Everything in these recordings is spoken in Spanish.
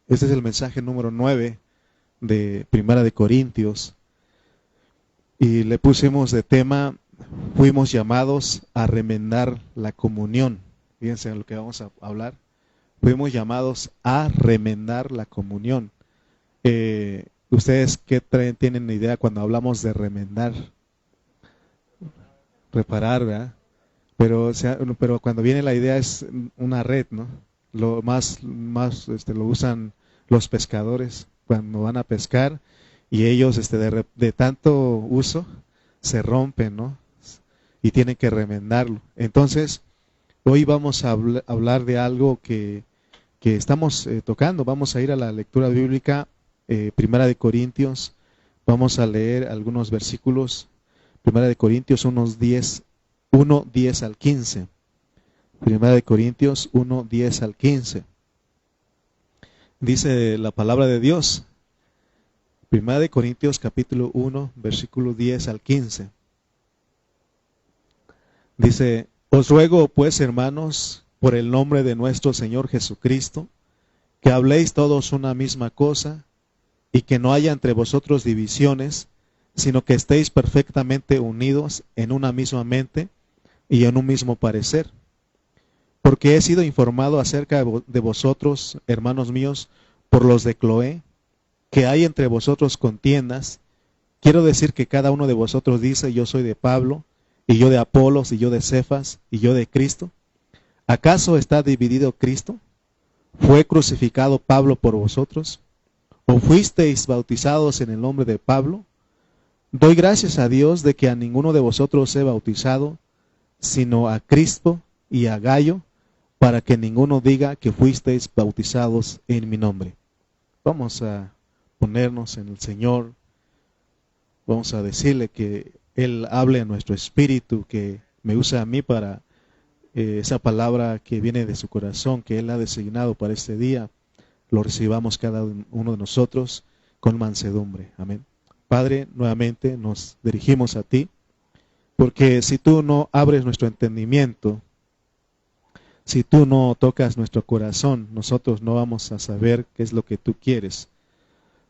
Este es el mensaje número 9 de Primera de Corintios. Y le pusimos de tema, fuimos llamados a remendar la comunión. Fíjense en lo que vamos a hablar. Fuimos llamados a remendar la comunión. ¿Ustedes qué tienen idea cuando hablamos de remendar? Reparar, ¿verdad? Pero cuando viene la idea es una red, ¿no? Lo más lo usan los pescadores cuando van a pescar y ellos de tanto uso se rompen, ¿no? Y tienen que remendarlo. Entonces, hoy vamos a hablar de algo que estamos tocando. Vamos a ir a la lectura bíblica, Primera de Corintios. Vamos a leer algunos versículos. Primera de Corintios 1:10 al 15. Primera de Corintios 1:10 al 15. Dice la palabra de Dios. Primera de Corintios capítulo 1, versículo 10 al 15. Dice: Os ruego pues, hermanos, por el nombre de nuestro Señor Jesucristo, que habléis todos una misma cosa, y que no haya entre vosotros divisiones, sino que estéis perfectamente unidos en una misma mente y en un mismo parecer. Porque he sido informado acerca de vosotros, hermanos míos, por los de Cloé, que hay entre vosotros contiendas. Quiero decir que cada uno de vosotros dice: yo soy de Pablo, y yo de Apolos, y yo de Cefas, y yo de Cristo. ¿Acaso está dividido Cristo? ¿Fue crucificado Pablo por vosotros? ¿O fuisteis bautizados en el nombre de Pablo? Doy gracias a Dios de que a ninguno de vosotros he bautizado, sino a Crispo y a Gayo, para que ninguno diga que fuisteis bautizados en mi nombre. Vamos a ponernos en el Señor. Vamos a decirle que Él hable a nuestro espíritu, que me use a mí para esa palabra que viene de su corazón, que Él ha designado para este día, lo recibamos cada uno de nosotros con mansedumbre. Amén. Padre, nuevamente nos dirigimos a ti, porque si tú no abres nuestro entendimiento, si tú no tocas nuestro corazón, nosotros no vamos a saber qué es lo que tú quieres.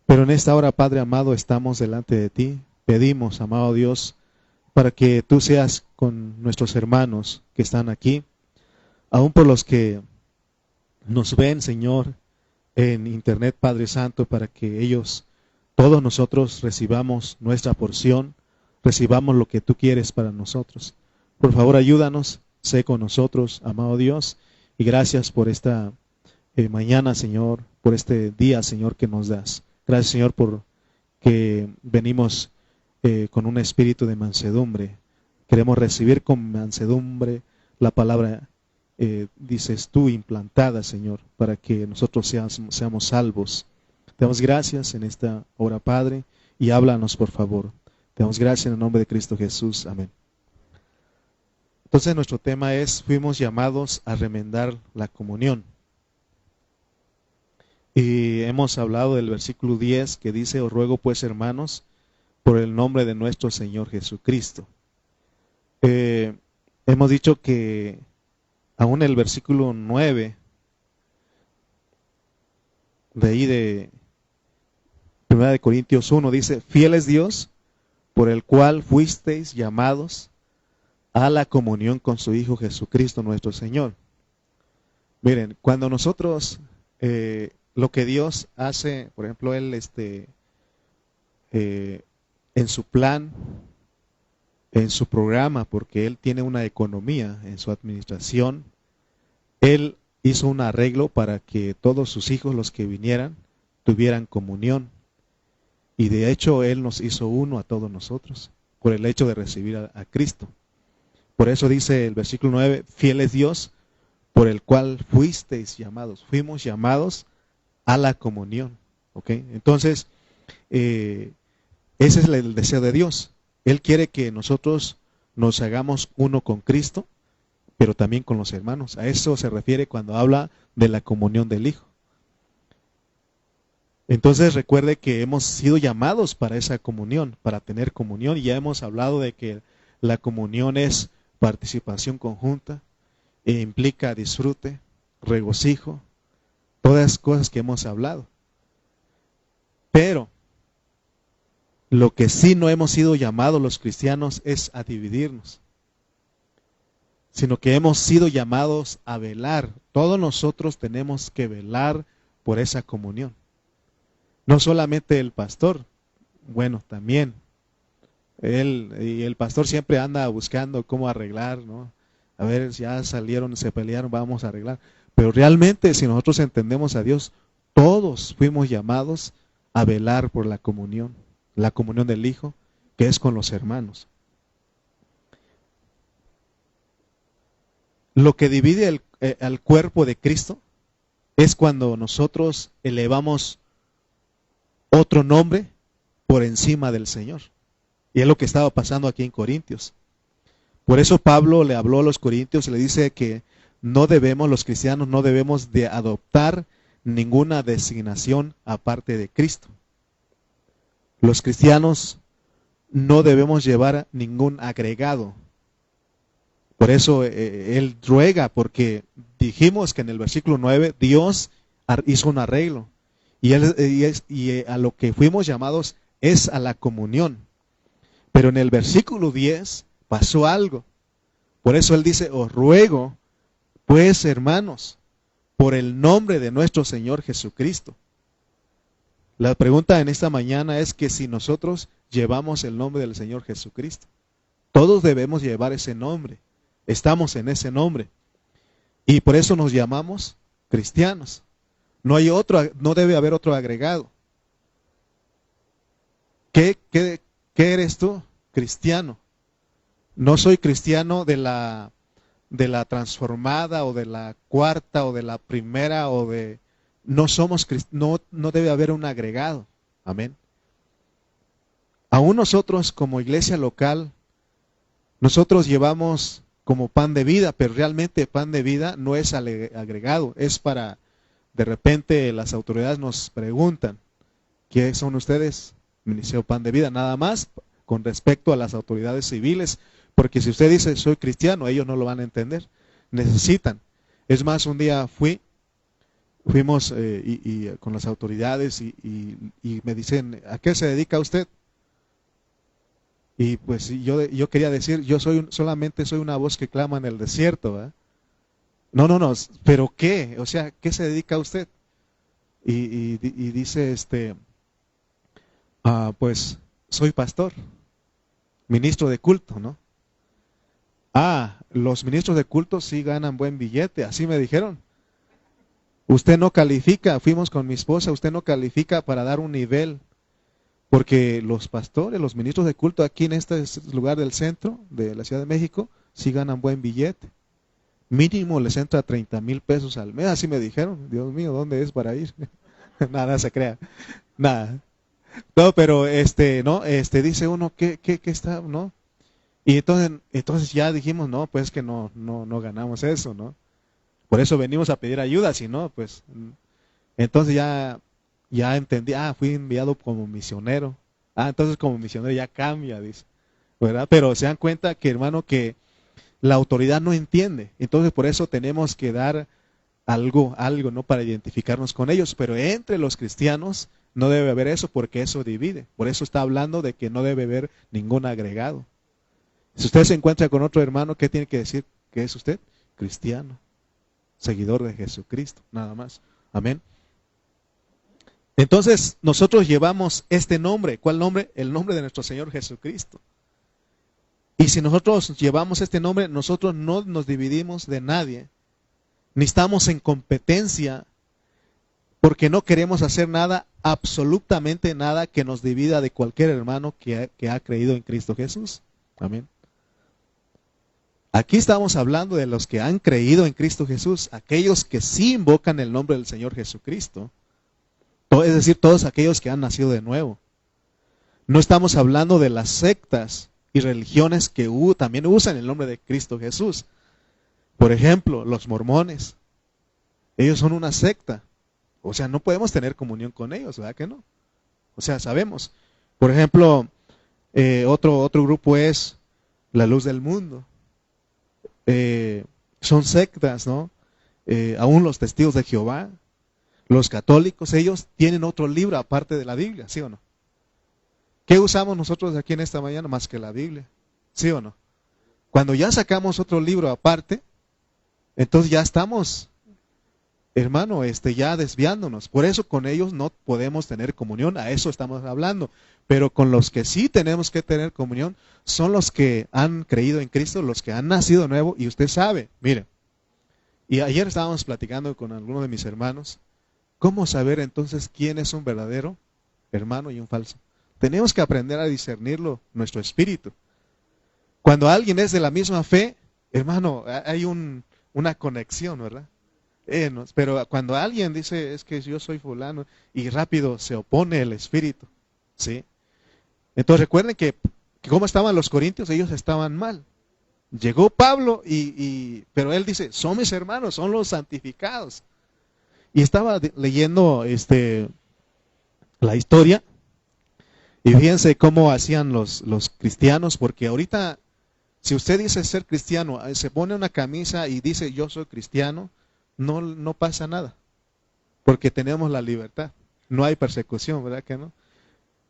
Pero en esta hora, Padre amado, estamos delante de ti. Pedimos, amado Dios, para que tú seas con nuestros hermanos que están aquí, aún por los que nos ven, Señor, en internet, Padre Santo, para que ellos, todos nosotros, recibamos nuestra porción, recibamos lo que tú quieres para nosotros. Por favor, ayúdanos, sé con nosotros, amado Dios, y gracias por esta mañana, Señor, por este día, Señor, que nos das. Gracias, Señor, por que venimos con un espíritu de mansedumbre. Queremos recibir con mansedumbre la palabra, dices tú, implantada, Señor, para que nosotros seamos salvos. Te damos gracias en esta hora, Padre, y háblanos, por favor. Te damos gracias en el nombre de Cristo Jesús. Amén. Entonces nuestro tema es: fuimos llamados a remendar la comunión. Y hemos hablado del versículo 10 que dice: os ruego pues, hermanos, por el nombre de nuestro Señor Jesucristo. Hemos dicho que aún el versículo 9 de ahí de 1 de Corintios 1 dice: fiel es Dios, por el cual fuisteis llamados a la comunión con su Hijo Jesucristo nuestro Señor. Miren, cuando nosotros lo que Dios hace, por ejemplo, Él en su plan, en su programa, porque Él tiene una economía en su administración, Él hizo un arreglo para que todos sus hijos, los que vinieran, tuvieran comunión. Y de hecho Él nos hizo uno a todos nosotros, por el hecho de recibir a Cristo. Por eso dice el versículo 9, fiel es Dios, por el cual fuisteis llamados. Fuimos llamados a la comunión. ¿Ok? Entonces, ese es el deseo de Dios. Él quiere que nosotros nos hagamos uno con Cristo, pero también con los hermanos. A eso se refiere cuando habla de la comunión del Hijo. Entonces recuerde que hemos sido llamados para esa comunión, para tener comunión. Y ya hemos hablado de que la comunión es participación conjunta, e implica disfrute, regocijo, Todas las cosas que hemos hablado. Pero lo que sí no hemos sido llamados los cristianos es a dividirnos, sino que hemos sido llamados a velar. Todos nosotros tenemos que velar por esa comunión. No solamente el pastor, bueno, también. Y el pastor siempre anda buscando cómo arreglar, ¿no? A ver, ya salieron, se pelearon, vamos a arreglar. Pero realmente, si nosotros entendemos a Dios, todos fuimos llamados a velar por la comunión del Hijo, que es con los hermanos. Lo que divide al cuerpo de Cristo es cuando nosotros elevamos otro nombre por encima del Señor. Y es lo que estaba pasando aquí en Corintios. Por eso Pablo le habló a los corintios y le dice que los cristianos no debemos de adoptar ninguna designación aparte de Cristo. Los cristianos no debemos llevar ningún agregado. Por eso él ruega, porque dijimos que en el versículo 9 Dios hizo un arreglo. Y a lo que fuimos llamados es a la comunión. Pero en el versículo 10 pasó algo. Por eso él dice, os ruego, pues hermanos, por el nombre de nuestro Señor Jesucristo. La pregunta en esta mañana es que si nosotros llevamos el nombre del Señor Jesucristo, todos debemos llevar ese nombre. Estamos en ese nombre. Y por eso nos llamamos cristianos. No debe haber otro agregado. ¿Qué eres tú? Cristiano. No soy cristiano de la transformada o de la cuarta o de la primera no debe haber un agregado. Amén. Aún nosotros como iglesia local, nosotros llevamos como pan de vida, pero realmente pan de vida no es agregado, es para, de repente las autoridades nos preguntan, ¿qué son ustedes? Ministerio Pan de Vida, nada más con respecto a las autoridades civiles, porque si usted dice soy cristiano, ellos no lo van a entender, necesitan. Es más, un día fuimos con las autoridades y me dicen, ¿a qué se dedica usted? Y pues yo quería decir, solamente soy una voz que clama en el desierto, ¿eh? No, pero ¿qué? O sea, ¿qué se dedica usted? Y dice, pues soy pastor, ministro de culto, ¿no? Los ministros de culto sí ganan buen billete, así me dijeron. Usted no califica, fuimos con mi esposa, usted no califica para dar un nivel. Porque los pastores, los ministros de culto aquí en este lugar del centro de la Ciudad de México, sí ganan buen billete. Mínimo les entra 30,000 pesos al mes, así me dijeron. Dios mío, ¿dónde es para ir? Nada se crea. Nada. No, pero dice uno, ¿qué está, no? Y entonces ya dijimos, no, pues que no ganamos eso, ¿no? Por eso venimos a pedir ayuda, si no, pues, entonces ya entendí, fui enviado como misionero. Entonces como misionero ya cambia, dice, ¿verdad? Pero se dan cuenta que, hermano, que la autoridad no entiende. Entonces por eso tenemos que dar algo, ¿no? Para identificarnos con ellos. Pero entre los cristianos no debe haber eso, porque eso divide. Por eso está hablando de que no debe haber ningún agregado. Si usted se encuentra con otro hermano, ¿qué tiene que decir que es usted? Cristiano, seguidor de Jesucristo, nada más. Amén. Entonces nosotros llevamos este nombre. ¿Cuál nombre? El nombre de nuestro Señor Jesucristo. Y si nosotros llevamos este nombre, nosotros no nos dividimos de nadie, ni estamos en competencia, porque no queremos hacer nada, absolutamente nada, que nos divida de cualquier hermano que ha creído en Cristo Jesús. Amén. Aquí estamos hablando de los que han creído en Cristo Jesús, aquellos que sí invocan el nombre del Señor Jesucristo. Es decir, todos aquellos que han nacido de nuevo. No estamos hablando de las sectas y religiones que también usan el nombre de Cristo Jesús. Por ejemplo, los mormones. Ellos son una secta. O sea, no podemos tener comunión con ellos, ¿verdad que no? O sea, sabemos. Por ejemplo, otro grupo es la Luz del Mundo. Son sectas, ¿no? Aún los Testigos de Jehová. Los católicos, ellos tienen otro libro aparte de la Biblia, ¿sí o no? ¿Qué usamos nosotros aquí en esta mañana más que la Biblia? ¿Sí o no? Cuando ya sacamos otro libro aparte, entonces ya estamos, hermano, ya desviándonos. Por eso con ellos no podemos tener comunión, a eso estamos hablando. Pero con los que sí tenemos que tener comunión son los que han creído en Cristo, los que han nacido de nuevo. Y usted sabe, mire, y ayer estábamos platicando con algunos de mis hermanos, ¿cómo saber entonces quién es un verdadero hermano y un falso? Tenemos que aprender a discernirlo, nuestro espíritu. Cuando alguien es de la misma fe, hermano, hay una conexión, ¿verdad? Pero cuando alguien dice, es que yo soy fulano, y rápido se opone el espíritu, ¿sí? Entonces recuerden que cómo estaban los corintios, ellos estaban mal. Llegó Pablo, pero él dice, son mis hermanos, son los santificados. Y estaba leyendo la historia, y fíjense cómo hacían los cristianos, porque ahorita, si usted dice ser cristiano, se pone una camisa y dice yo soy cristiano, no pasa nada, porque tenemos la libertad, no hay persecución, ¿verdad que no?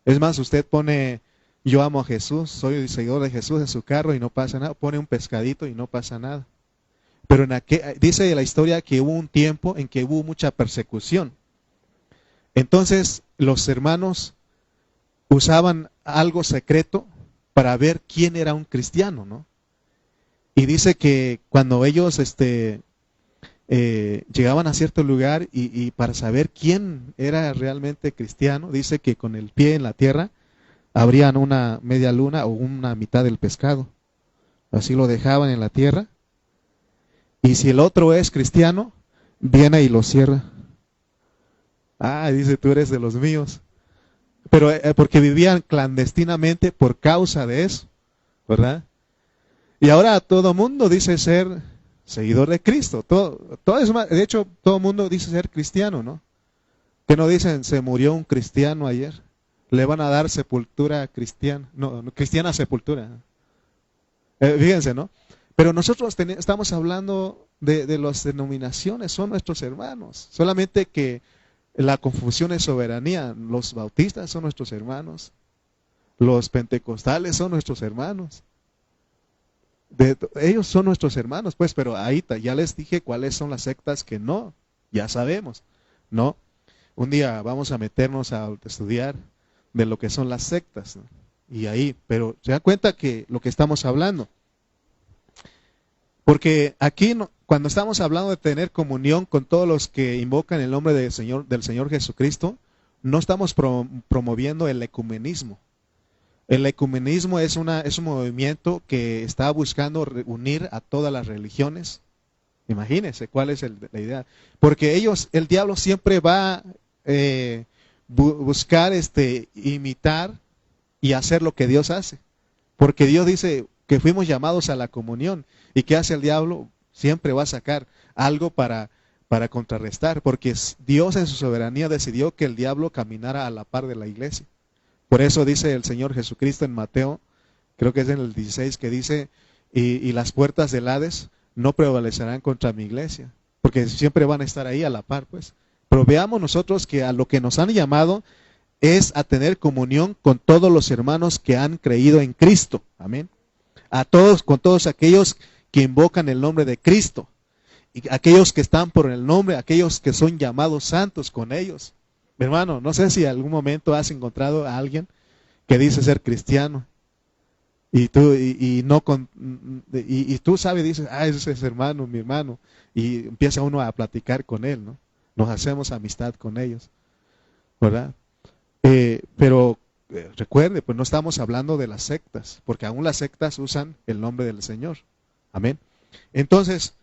Es más, usted pone yo amo a Jesús, soy seguidor de Jesús en su carro y no pasa nada, pone un pescadito y no pasa nada. Pero dice la historia que hubo un tiempo en que hubo mucha persecución. Entonces los hermanos usaban algo secreto para ver quién era un cristiano, ¿no? Y dice que cuando ellos llegaban a cierto lugar y para saber quién era realmente cristiano, dice que con el pie en la tierra abrían una media luna o una mitad del pescado. Así lo dejaban en la tierra. Y si el otro es cristiano, viene y lo cierra. Ah, dice, tú eres de los míos. Pero porque vivían clandestinamente por causa de eso, ¿verdad? Y ahora todo mundo dice ser seguidor de Cristo. De hecho, todo mundo dice ser cristiano, ¿no? Que no dicen, se murió un cristiano ayer. Le van a dar sepultura cristiana. No, cristiana sepultura. Fíjense, ¿no? Pero nosotros estamos hablando de las denominaciones, son nuestros hermanos. Solamente que la confusión es soberanía. Los bautistas son nuestros hermanos. Los pentecostales son nuestros hermanos. Ellos son nuestros hermanos, pues, pero ahí ya les dije cuáles son las sectas que no, ya sabemos, ¿no? Un día vamos a meternos a estudiar de lo que son las sectas, ¿no? Y ahí, pero se dan cuenta que lo que estamos hablando. Porque aquí, cuando estamos hablando de tener comunión con todos los que invocan el nombre del Señor Jesucristo, no estamos promoviendo el ecumenismo. El ecumenismo es un movimiento que está buscando unir a todas las religiones. Imagínense cuál es la idea. Porque el diablo siempre va a buscar imitar y hacer lo que Dios hace. Porque Dios dice que fuimos llamados a la comunión. ¿Y qué hace el diablo? Siempre va a sacar algo para contrarrestar. Porque Dios en su soberanía decidió que el diablo caminara a la par de la iglesia. Por eso dice el Señor Jesucristo en Mateo, creo que es en el 16, que dice, y las puertas del Hades no prevalecerán contra mi iglesia, porque siempre van a estar ahí a la par, pues. Pero veamos nosotros que a lo que nos han llamado es a tener comunión con todos los hermanos que han creído en Cristo. Amén. Con todos aquellos que invocan el nombre de Cristo, y aquellos que están por el nombre, aquellos que son llamados santos con ellos. Hermano, no sé si en algún momento has encontrado a alguien que dice ser cristiano y tú sabes, dices, ese es hermano, mi hermano, y empieza uno a platicar con él, ¿no? Nos hacemos amistad con ellos, ¿verdad? Pero recuerde, pues no estamos hablando de las sectas, porque aún las sectas usan el nombre del Señor. Amén. Entonces,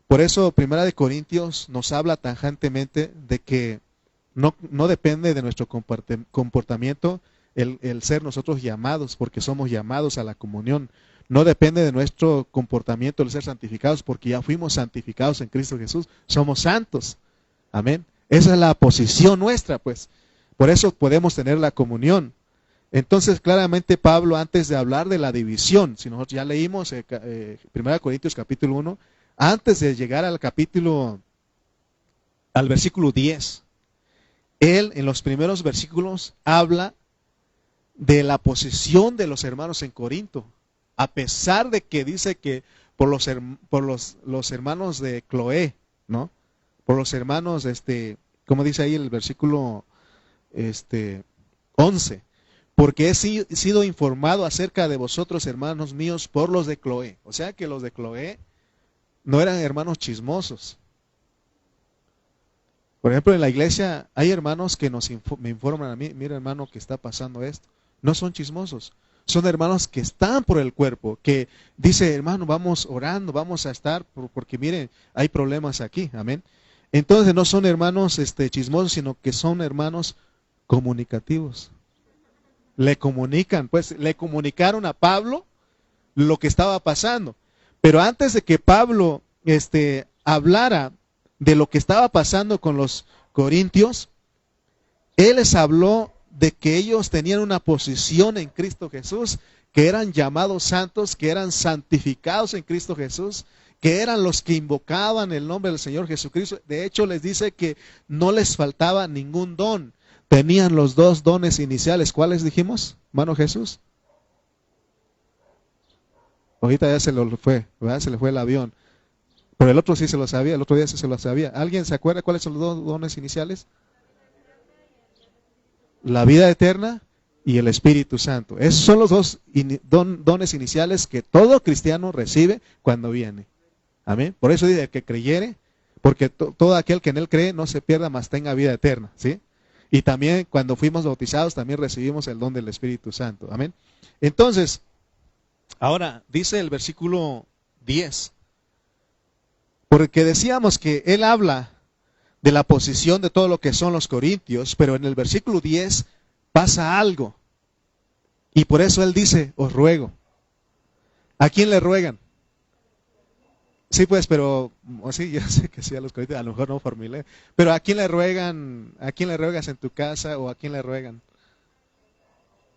por eso Primera de Corintios nos habla tajantemente de que no depende de nuestro comportamiento el ser nosotros llamados, porque somos llamados a la comunión. No depende de nuestro comportamiento el ser santificados, porque ya fuimos santificados en Cristo Jesús. Somos santos. Amén. Esa es la posición nuestra, pues. Por eso podemos tener la comunión. Entonces, claramente Pablo, antes de hablar de la división, si nosotros ya leímos 1 Corintios capítulo 1, antes de llegar al versículo 10, él en los primeros versículos habla de la posición de los hermanos en Corinto, a pesar de que dice que por los hermanos de Cloé, ¿no? Por los hermanos, como dice ahí el versículo 11, porque he sido informado acerca de vosotros, hermanos míos, por los de Cloé. O sea que los de Cloé no eran hermanos chismosos. Por ejemplo, en la iglesia hay hermanos que me informan a mí, mira hermano que está pasando esto. No son chismosos, son hermanos que están por el cuerpo, que dice hermano, vamos orando, vamos a estar, porque miren, hay problemas aquí, amén. Entonces no son hermanos chismosos, sino que son hermanos comunicativos. Le comunicaron a Pablo lo que estaba pasando. Pero antes de que Pablo hablara de lo que estaba pasando con los corintios, él les habló de que ellos tenían una posición en Cristo Jesús, que eran llamados santos, que eran santificados en Cristo Jesús, que eran los que invocaban el nombre del Señor Jesucristo. De hecho, les dice que no les faltaba ningún don. Tenían los dos dones iniciales. ¿Cuáles dijimos, hermano Jesús? Ahorita ya se lo fue, ¿verdad? Se le fue el avión. Pero el otro sí se lo sabía, el otro día sí se lo sabía. ¿Alguien se acuerda cuáles son los dos dones iniciales? La vida eterna y el Espíritu Santo. Esos son los dos dones iniciales que todo cristiano recibe cuando viene. Amén. Por eso dice el que creyere, porque todo aquel que en él cree no se pierda, mas tenga vida eterna. ¿Sí? Y también cuando fuimos bautizados también recibimos el don del Espíritu Santo. Amén. Entonces, ahora dice el versículo 10. Porque decíamos que él habla de la posición de todo lo que son los corintios, pero en el versículo 10 pasa algo. Y por eso él dice, os ruego. ¿A quién le ruegan? Sí, pues, pero, sí, yo sé que sí a los corintios, a lo mejor no formulé, pero ¿a quién le ruegan? ¿A quién le ruegas en tu casa o a quién le ruegan?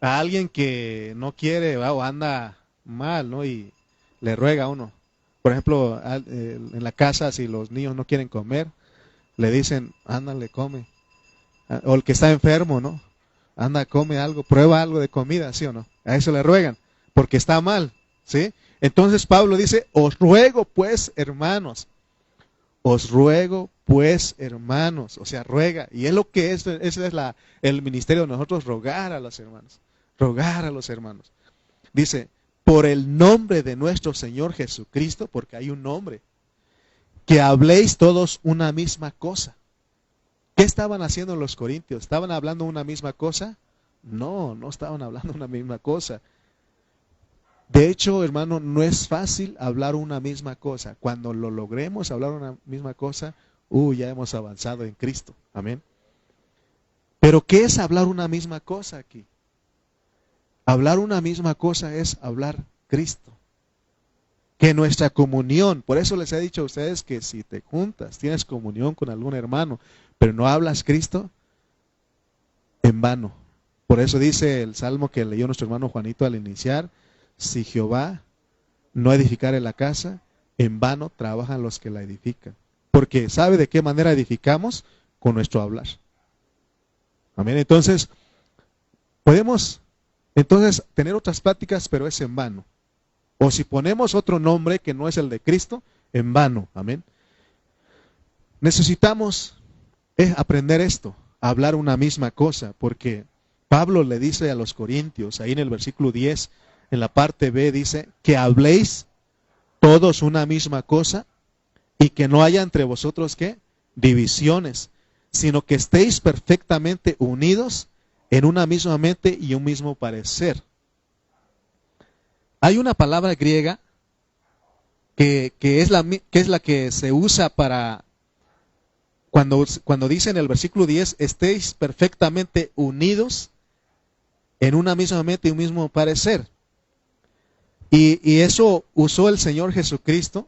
A alguien que no quiere o anda mal, ¿no? Y le ruega a uno. Por ejemplo, en la casa, si los niños no quieren comer, le dicen, ándale, come. O el que está enfermo, ¿no? Anda, come algo, prueba algo de comida, ¿sí o no? A eso le ruegan, porque está mal, ¿sí? Entonces Pablo dice, os ruego pues, hermanos. Os ruego pues, hermanos. O sea, ruega. Y es lo que ese es el ministerio de nosotros, rogar a los hermanos. Rogar a los hermanos. Dice, por el nombre de nuestro Señor Jesucristo, porque hay un nombre, que habléis todos una misma cosa. ¿Qué estaban haciendo los corintios? ¿Estaban hablando una misma cosa? No, no estaban hablando una misma cosa. De hecho, hermano, no es fácil hablar una misma cosa. Cuando lo logremos hablar una misma cosa, ya hemos avanzado en Cristo. Amén. Pero ¿qué es hablar una misma cosa aquí? Hablar una misma cosa es hablar Cristo. Que nuestra comunión, por eso les he dicho a ustedes que si te juntas, tienes comunión con algún hermano, pero no hablas Cristo, en vano. Por eso dice el salmo que leyó nuestro hermano Juanito al iniciar, si Jehová no edificare la casa, en vano trabajan los que la edifican. Porque ¿sabe de qué manera edificamos? Con nuestro hablar. Amén. Entonces, podemos tener otras pláticas, pero es en vano. O si ponemos otro nombre que no es el de Cristo, en vano. Amén. Necesitamos aprender esto, hablar una misma cosa, porque Pablo le dice a los corintios, ahí en el versículo 10, en la parte B dice, que habléis todos una misma cosa y que no haya entre vosotros, ¿qué? Divisiones, sino que estéis perfectamente unidos en una misma mente y un mismo parecer. Hay una palabra griega que es la que se usa para cuando dice en el versículo 10, estéis perfectamente unidos en una misma mente y un mismo parecer. Y eso usó el Señor Jesucristo,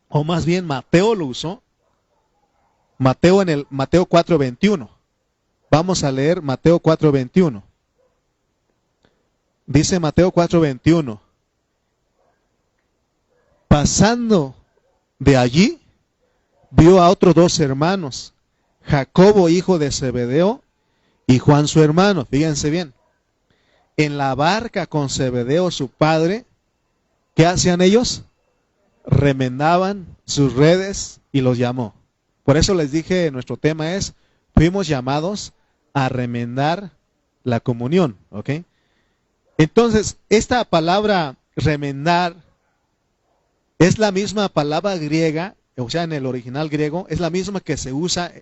o más bien Mateo lo usó. Mateo en el Mateo 4:21. Vamos a leer Mateo 4:21. Dice Mateo 4:21. Pasando de allí, vio a otros dos hermanos, Jacobo, hijo de Zebedeo, y Juan su hermano. Fíjense bien. En la barca con Zebedeo su padre, ¿qué hacían ellos? Remendaban sus redes y los llamó. Por eso les dije, nuestro tema es, fuimos llamados a remendar la comunión, ¿ok? Entonces, esta palabra remendar es la misma palabra griega, o sea, en el original griego, es la misma que se usa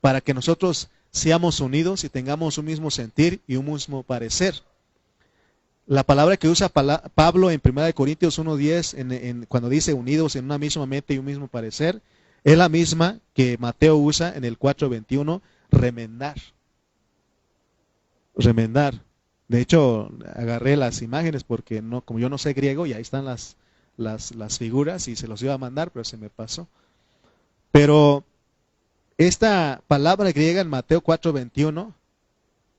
para que nosotros seamos unidos y tengamos un mismo sentir y un mismo parecer. La palabra que usa Pablo en 1 Corintios 1:10, cuando dice unidos en una misma mente y un mismo parecer, es la misma que Mateo usa en el 4:21, remendar. Remendar. De hecho, agarré las imágenes porque no, como yo no sé griego, y ahí están las figuras y se los iba a mandar, pero se me pasó. Pero esta palabra griega en Mateo 4:21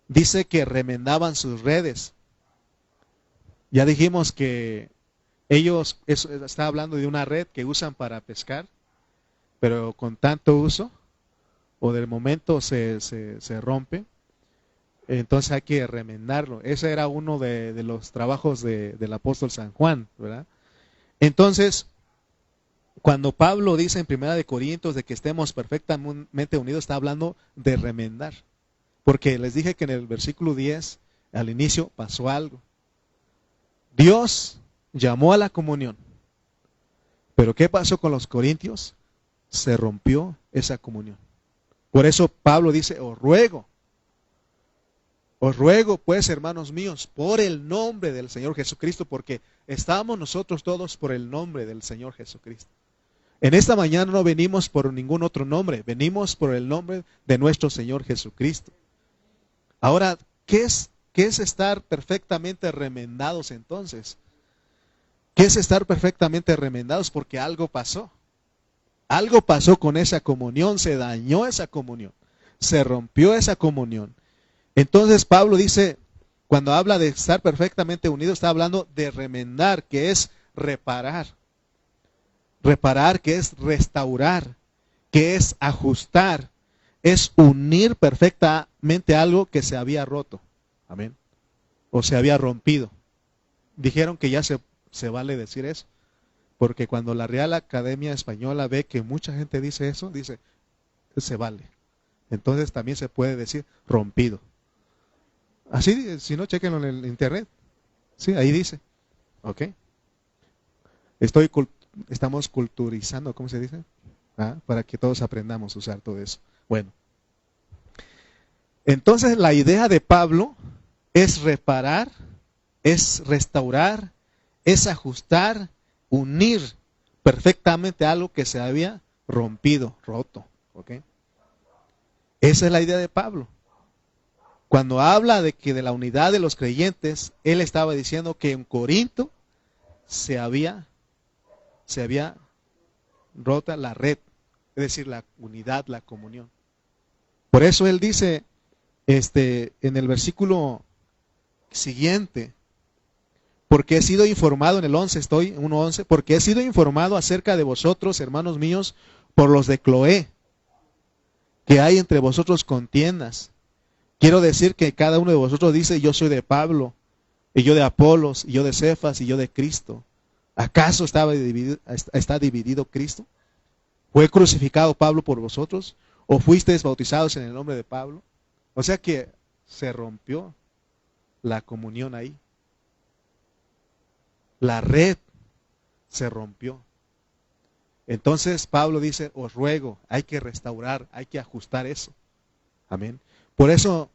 dice que remendaban sus redes. Ya dijimos que ellos, está hablando de una red que usan para pescar, pero con tanto uso, o del momento se rompe, entonces hay que remendarlo. Ese era uno de los trabajos del apóstol San Juan, ¿verdad? Entonces, cuando Pablo dice en 1 Corintios de que estemos perfectamente unidos, está hablando de remendar. Porque les dije que en el versículo 10, al inicio, pasó algo. Dios llamó a la comunión. Pero ¿qué pasó con los corintios? Se rompió esa comunión. Por eso Pablo dice, os ruego pues, hermanos míos, por el nombre del Señor Jesucristo, porque estamos nosotros todos por el nombre del Señor Jesucristo. En esta mañana no venimos por ningún otro nombre, venimos por el nombre de nuestro Señor Jesucristo. Ahora, ¿qué es estar perfectamente remendados entonces? ¿Qué es estar perfectamente remendados? Porque algo pasó. Algo pasó con esa comunión, se dañó esa comunión, se rompió esa comunión. Entonces Pablo dice, cuando habla de estar perfectamente unidos, está hablando de remendar, que es reparar. Reparar, que es restaurar, que es ajustar, es unir perfectamente algo que se había roto. Amén. O se había rompido. Dijeron que ya se vale decir eso. Porque cuando la Real Academia Española ve que mucha gente dice eso, dice, se vale. Entonces también se puede decir rompido. Así, si no, chequenlo en el internet. Sí, ahí dice. ¿Ok? Estamos culturizando, ¿cómo se dice? Para que todos aprendamos a usar todo eso. Bueno. Entonces la idea de Pablo es reparar, es restaurar, es ajustar, unir perfectamente algo que se había rompido, roto. ¿Ok? Esa es la idea de Pablo. Cuando habla de que de la unidad de los creyentes, él estaba diciendo que en Corinto se había rota la red, es decir, la unidad, la comunión. Por eso él dice en el versículo siguiente, porque he sido informado, en el 11 estoy, en 1:11, porque he sido informado acerca de vosotros, hermanos míos, por los de Cloé, que hay entre vosotros contiendas. Quiero decir que cada uno de vosotros dice, yo soy de Pablo, y yo de Apolos, y yo de Cefas, y yo de Cristo. ¿Acaso está dividido Cristo? ¿Fue crucificado Pablo por vosotros? ¿O fuisteis bautizados en el nombre de Pablo? O sea que se rompió la comunión ahí. La red se rompió. Entonces Pablo dice, os ruego, hay que restaurar, hay que ajustar eso. Amén. Por eso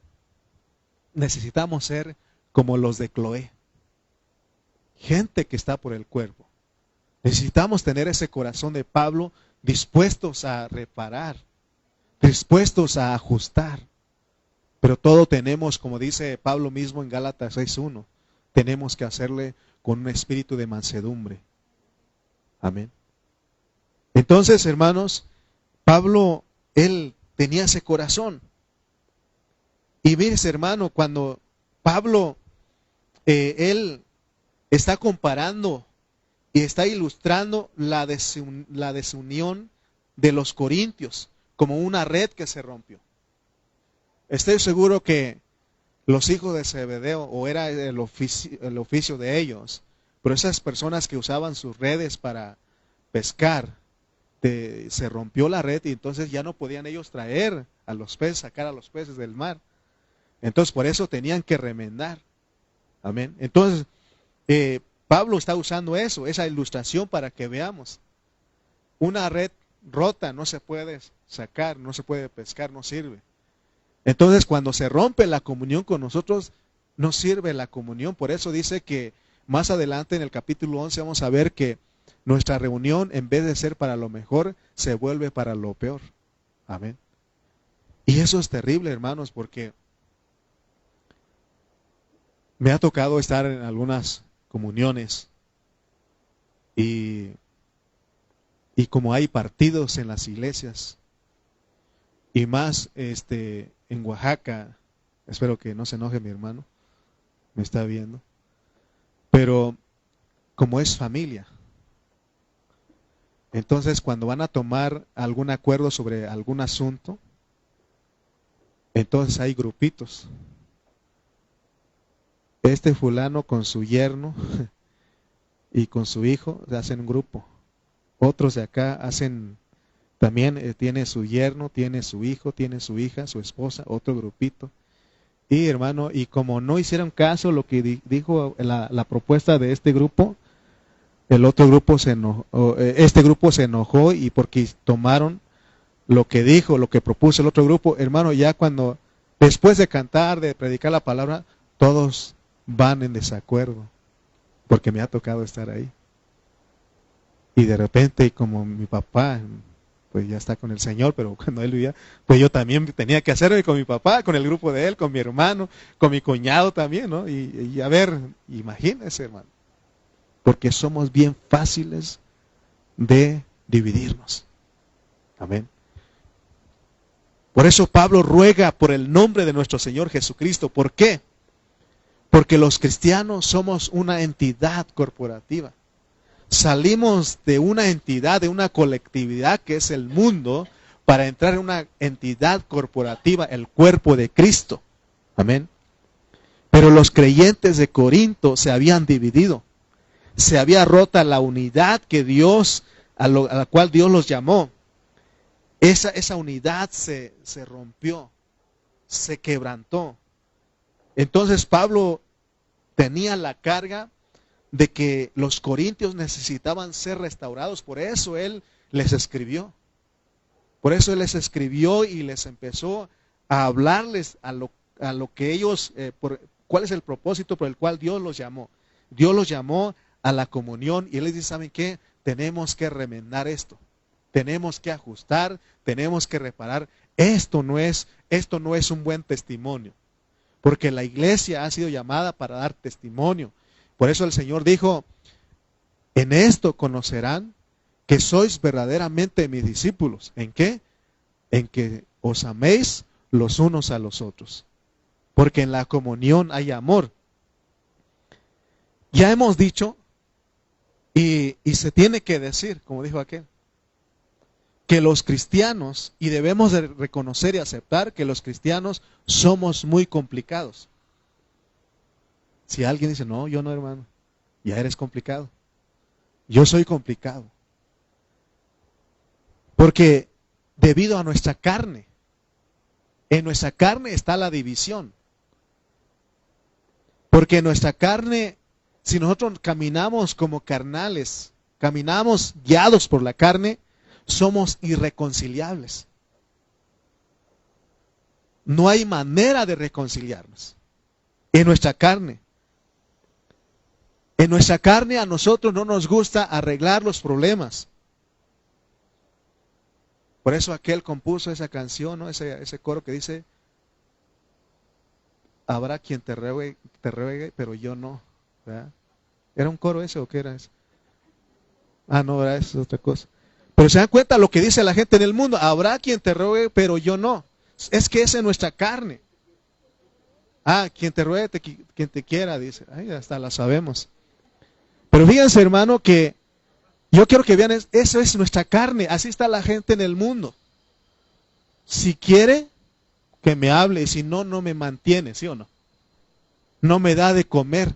necesitamos ser como los de Cloé. Gente que está por el cuerpo. Necesitamos tener ese corazón de Pablo dispuestos a reparar, dispuestos a ajustar. Pero todo tenemos, como dice Pablo mismo en Gálatas 6:1, tenemos que hacerle con un espíritu de mansedumbre. Amén. Entonces, hermanos, Pablo, él tenía ese corazón. Y mire, hermano, cuando Pablo, él está comparando y está ilustrando la desunión de los corintios como una red que se rompió. Estoy seguro que los hijos de Zebedeo, o era el oficio de ellos, pero esas personas que usaban sus redes para pescar, se rompió la red y entonces ya no podían ellos traer a los peces, sacar a los peces del mar. Entonces por eso tenían que remendar. Amén. Entonces Pablo está usando eso, esa ilustración para que veamos. Una red rota no se puede sacar, no se puede pescar, no sirve. Entonces cuando se rompe la comunión con nosotros, no sirve la comunión. Por eso dice que más adelante en el capítulo 11 vamos a ver que nuestra reunión, en vez de ser para lo mejor, se vuelve para lo peor. Amén. Y eso es terrible, hermanos, porque me ha tocado estar en algunas comuniones y como hay partidos en las iglesias, y más en Oaxaca, espero que no se enoje mi hermano, me está viendo, pero como es familia, entonces cuando van a tomar algún acuerdo sobre algún asunto, entonces hay grupitos. Este fulano con su yerno y con su hijo hacen un grupo. Otros de acá hacen también, tiene su yerno, tiene su hijo, tiene su hija, su esposa, otro grupito. Y hermano, y como no hicieron caso lo que dijo la propuesta de este grupo, el otro grupo se enojó, este grupo se enojó, y porque tomaron lo que dijo, lo que propuso el otro grupo, hermano, ya cuando, después de cantar, de predicar la palabra, todos van en desacuerdo, porque me ha tocado estar ahí. Y de repente, como mi papá, pues ya está con el Señor, pero cuando él vivía, pues yo también tenía que hacerlo con mi papá, con el grupo de él, con mi hermano, con mi cuñado también, ¿no? Y a ver, imagínense, hermano, porque somos bien fáciles de dividirnos. Amén. Por eso Pablo ruega por el nombre de nuestro Señor Jesucristo. ¿Por qué? Porque los cristianos somos una entidad corporativa. Salimos de una entidad, de una colectividad que es el mundo, para entrar en una entidad corporativa, el cuerpo de Cristo. Amén. Pero los creyentes de Corinto se habían dividido. Se había rota la unidad que Dios, a la cual Dios los llamó. Esa unidad se rompió, se quebrantó. Entonces Pablo tenía la carga de que los corintios necesitaban ser restaurados. Por eso él les escribió. Por eso él les escribió y les empezó a hablarles a lo que ellos, cuál es el propósito por el cual Dios los llamó. Dios los llamó a la comunión y él les dice, ¿saben qué? Tenemos que remendar esto. Tenemos que ajustar, tenemos que reparar. Esto no es un buen testimonio. Porque la iglesia ha sido llamada para dar testimonio. Por eso el Señor dijo, en esto conocerán que sois verdaderamente mis discípulos. ¿En qué? En que os améis los unos a los otros. Porque en la comunión hay amor. Ya hemos dicho, y se tiene que decir, como dijo aquel, que los cristianos, y debemos de reconocer y aceptar que los cristianos somos muy complicados. Si alguien dice, no, yo no, hermano, ya eres complicado. Yo soy complicado. Porque debido a nuestra carne, en nuestra carne está la división. Porque en nuestra carne, si nosotros caminamos como carnales, caminamos guiados por la carne, somos irreconciliables. No hay manera de reconciliarnos en nuestra carne. En nuestra carne a nosotros no nos gusta arreglar los problemas. Por eso aquel compuso esa canción, ¿no? Ese coro que dice, habrá quien te ruegue, pero yo no. ¿Verdad? ¿Era un coro ese o qué era eso? Ah, no, ¿verdad? Eso es otra cosa. Pero se dan cuenta lo que dice la gente en el mundo, habrá quien te ruegue, pero yo no. Es que es en nuestra carne. Ah, quien te ruegue, quien te quiera, dice. Ay, hasta la sabemos. Pero fíjense, hermano, que yo quiero que vean, eso es nuestra carne, así está la gente en el mundo. Si quiere, que me hable, y si no, no me mantiene, ¿sí o no? No me da de comer.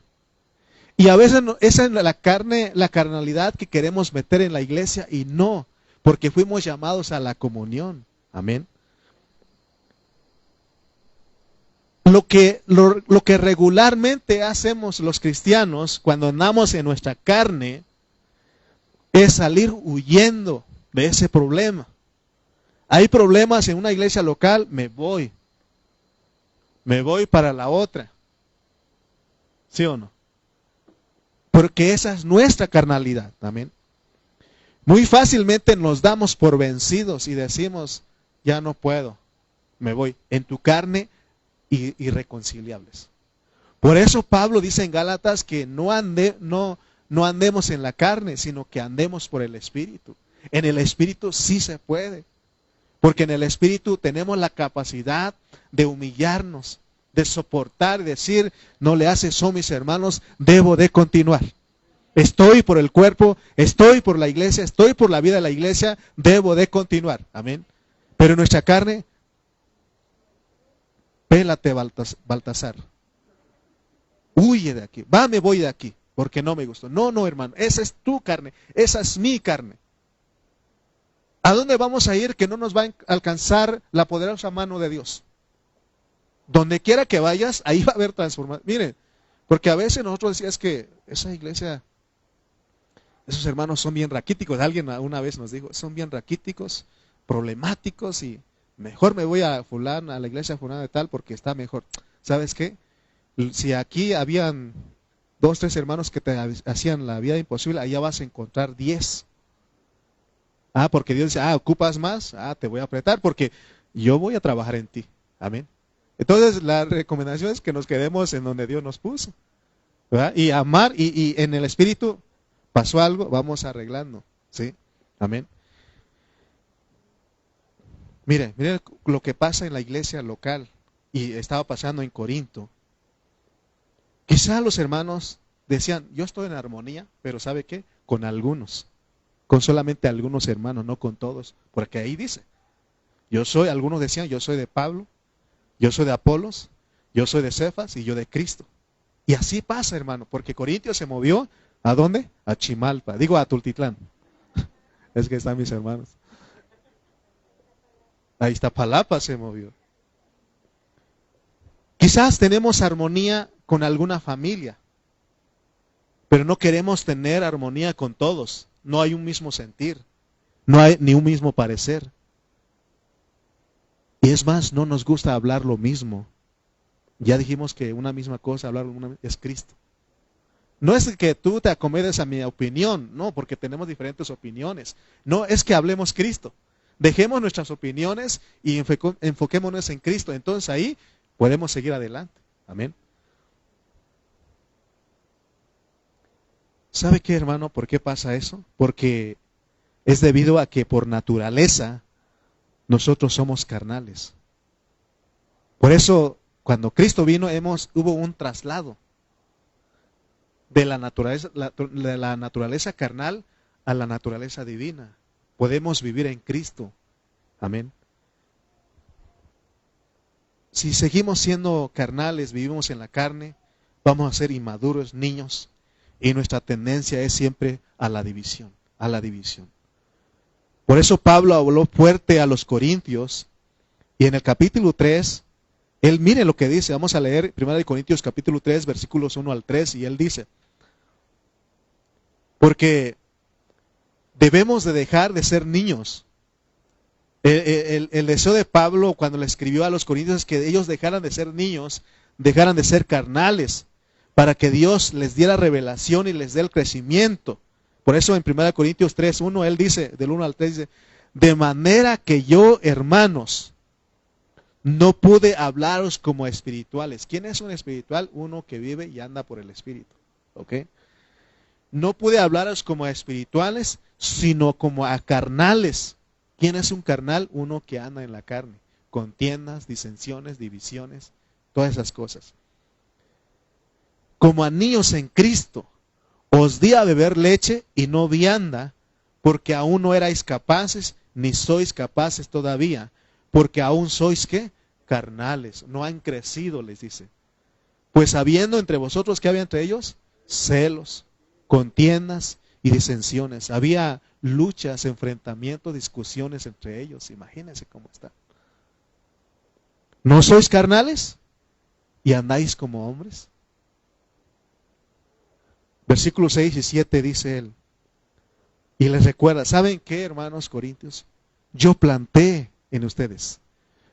Y a veces esa es la carne, la carnalidad que queremos meter en la iglesia, y no, porque fuimos llamados a la comunión. Amén. Lo que regularmente hacemos los cristianos cuando andamos en nuestra carne es salir huyendo de ese problema. Hay problemas en una iglesia local, me voy para la otra. ¿Sí o no? Porque esa es nuestra carnalidad. Amén. Muy fácilmente nos damos por vencidos y decimos, ya no puedo, me voy. En tu carne, irreconciliables. Por eso Pablo dice en Gálatas que no andemos en la carne, sino que andemos por el Espíritu. En el Espíritu sí se puede, porque en el Espíritu tenemos la capacidad de humillarnos, de soportar, decir, no le hace eso, mis hermanos, debo de continuar. Estoy por el cuerpo, estoy por la iglesia, estoy por la vida de la iglesia, debo de continuar. Amén. Pero en nuestra carne, pélate, Baltasar. Huye de aquí. Me voy de aquí, porque no me gustó. No, hermano, esa es tu carne, esa es mi carne. ¿A dónde vamos a ir que no nos va a alcanzar la poderosa mano de Dios? Donde quiera que vayas, ahí va a haber transformación. Miren, porque a veces nosotros decíamos que esa iglesia, esos hermanos son bien raquíticos. Alguien una vez nos dijo, son bien raquíticos, problemáticos, y mejor me voy a la iglesia fulana de tal porque está mejor. ¿Sabes qué? Si aquí habían 2, 3 hermanos que te hacían la vida imposible, allá vas a encontrar 10. Porque Dios dice, ocupas más, te voy a apretar porque yo voy a trabajar en ti. Amén. Entonces la recomendación es que nos quedemos en donde Dios nos puso, ¿verdad? Y amar, y en el Espíritu pasó algo, vamos arreglando, ¿sí? Amén. Mire lo que pasa en la iglesia local, y estaba pasando en Corinto. Quizá los hermanos decían, yo estoy en armonía, pero ¿sabe qué? Con algunos, con solamente algunos hermanos, no con todos, porque ahí dice, algunos decían, yo soy de Pablo, yo soy de Apolos, yo soy de Cefas y yo de Cristo. Y así pasa, hermano, porque Corintios se movió, ¿a dónde? A Chimalpa, a Tultitlán. Es que están mis hermanos. Ahí está, Palapa se movió. Quizás tenemos armonía con alguna familia, pero no queremos tener armonía con todos. No hay un mismo sentir, no hay ni un mismo parecer. Y es más, no nos gusta hablar lo mismo. Ya dijimos que una misma cosa, hablar es Cristo. No es que tú te acomodes a mi opinión, no, porque tenemos diferentes opiniones. No, es que hablemos Cristo. Dejemos nuestras opiniones y enfoquémonos en Cristo. Entonces ahí podemos seguir adelante. Amén. ¿Sabe qué, hermano? ¿Por qué pasa eso? Porque es debido a que por naturaleza nosotros somos carnales. Por eso, cuando Cristo vino, hubo un traslado de la naturaleza carnal a la naturaleza divina. Podemos vivir en Cristo. Amén. Si seguimos siendo carnales, vivimos en la carne, vamos a ser inmaduros, niños, y nuestra tendencia es siempre a la división, a la división. Por eso Pablo habló fuerte a los corintios, y en el capítulo 3, él mire lo que dice. Vamos a leer 1 Corintios capítulo 3, versículos 1 al 3, y él dice, porque debemos de dejar de ser niños. El deseo de Pablo cuando le escribió a los corintios es que ellos dejaran de ser niños, dejaran de ser carnales, para que Dios les diera revelación y les dé el crecimiento. Por eso en 1 Corintios 3, 1, él dice, del 1 al 3, dice, de manera que yo, hermanos, no pude hablaros como espirituales. ¿Quién es un espiritual? Uno que vive y anda por el Espíritu. ¿Ok? No pude hablaros como a espirituales, sino como a carnales. ¿Quién es un carnal? Uno que anda en la carne. Contiendas, disensiones, divisiones, todas esas cosas. Como a niños en Cristo, os di a beber leche y no vianda, porque aún no erais capaces, ni sois capaces todavía, porque aún sois ¿qué? Carnales, no han crecido, les dice. Pues habiendo entre vosotros, ¿qué había entre ellos? Celos, contiendas y disensiones. Había luchas, enfrentamientos, discusiones entre ellos. Imagínense cómo está. ¿No sois carnales y andáis como hombres? Versículos 6 y 7 dice él. Y les recuerda, ¿saben qué, hermanos corintios? Yo planté en ustedes.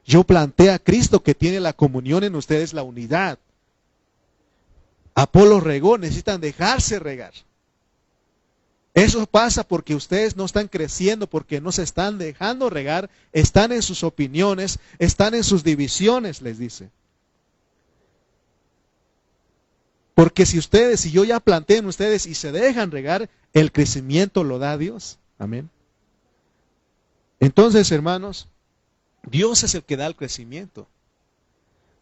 Yo planté a Cristo, que tiene la comunión en ustedes, la unidad. Apolo regó, necesitan dejarse regar. Eso pasa porque ustedes no están creciendo, porque no se están dejando regar, están en sus opiniones, están en sus divisiones, les dice. Porque si yo ya planté en ustedes y se dejan regar, el crecimiento lo da Dios. Amén. Entonces, hermanos, Dios es el que da el crecimiento.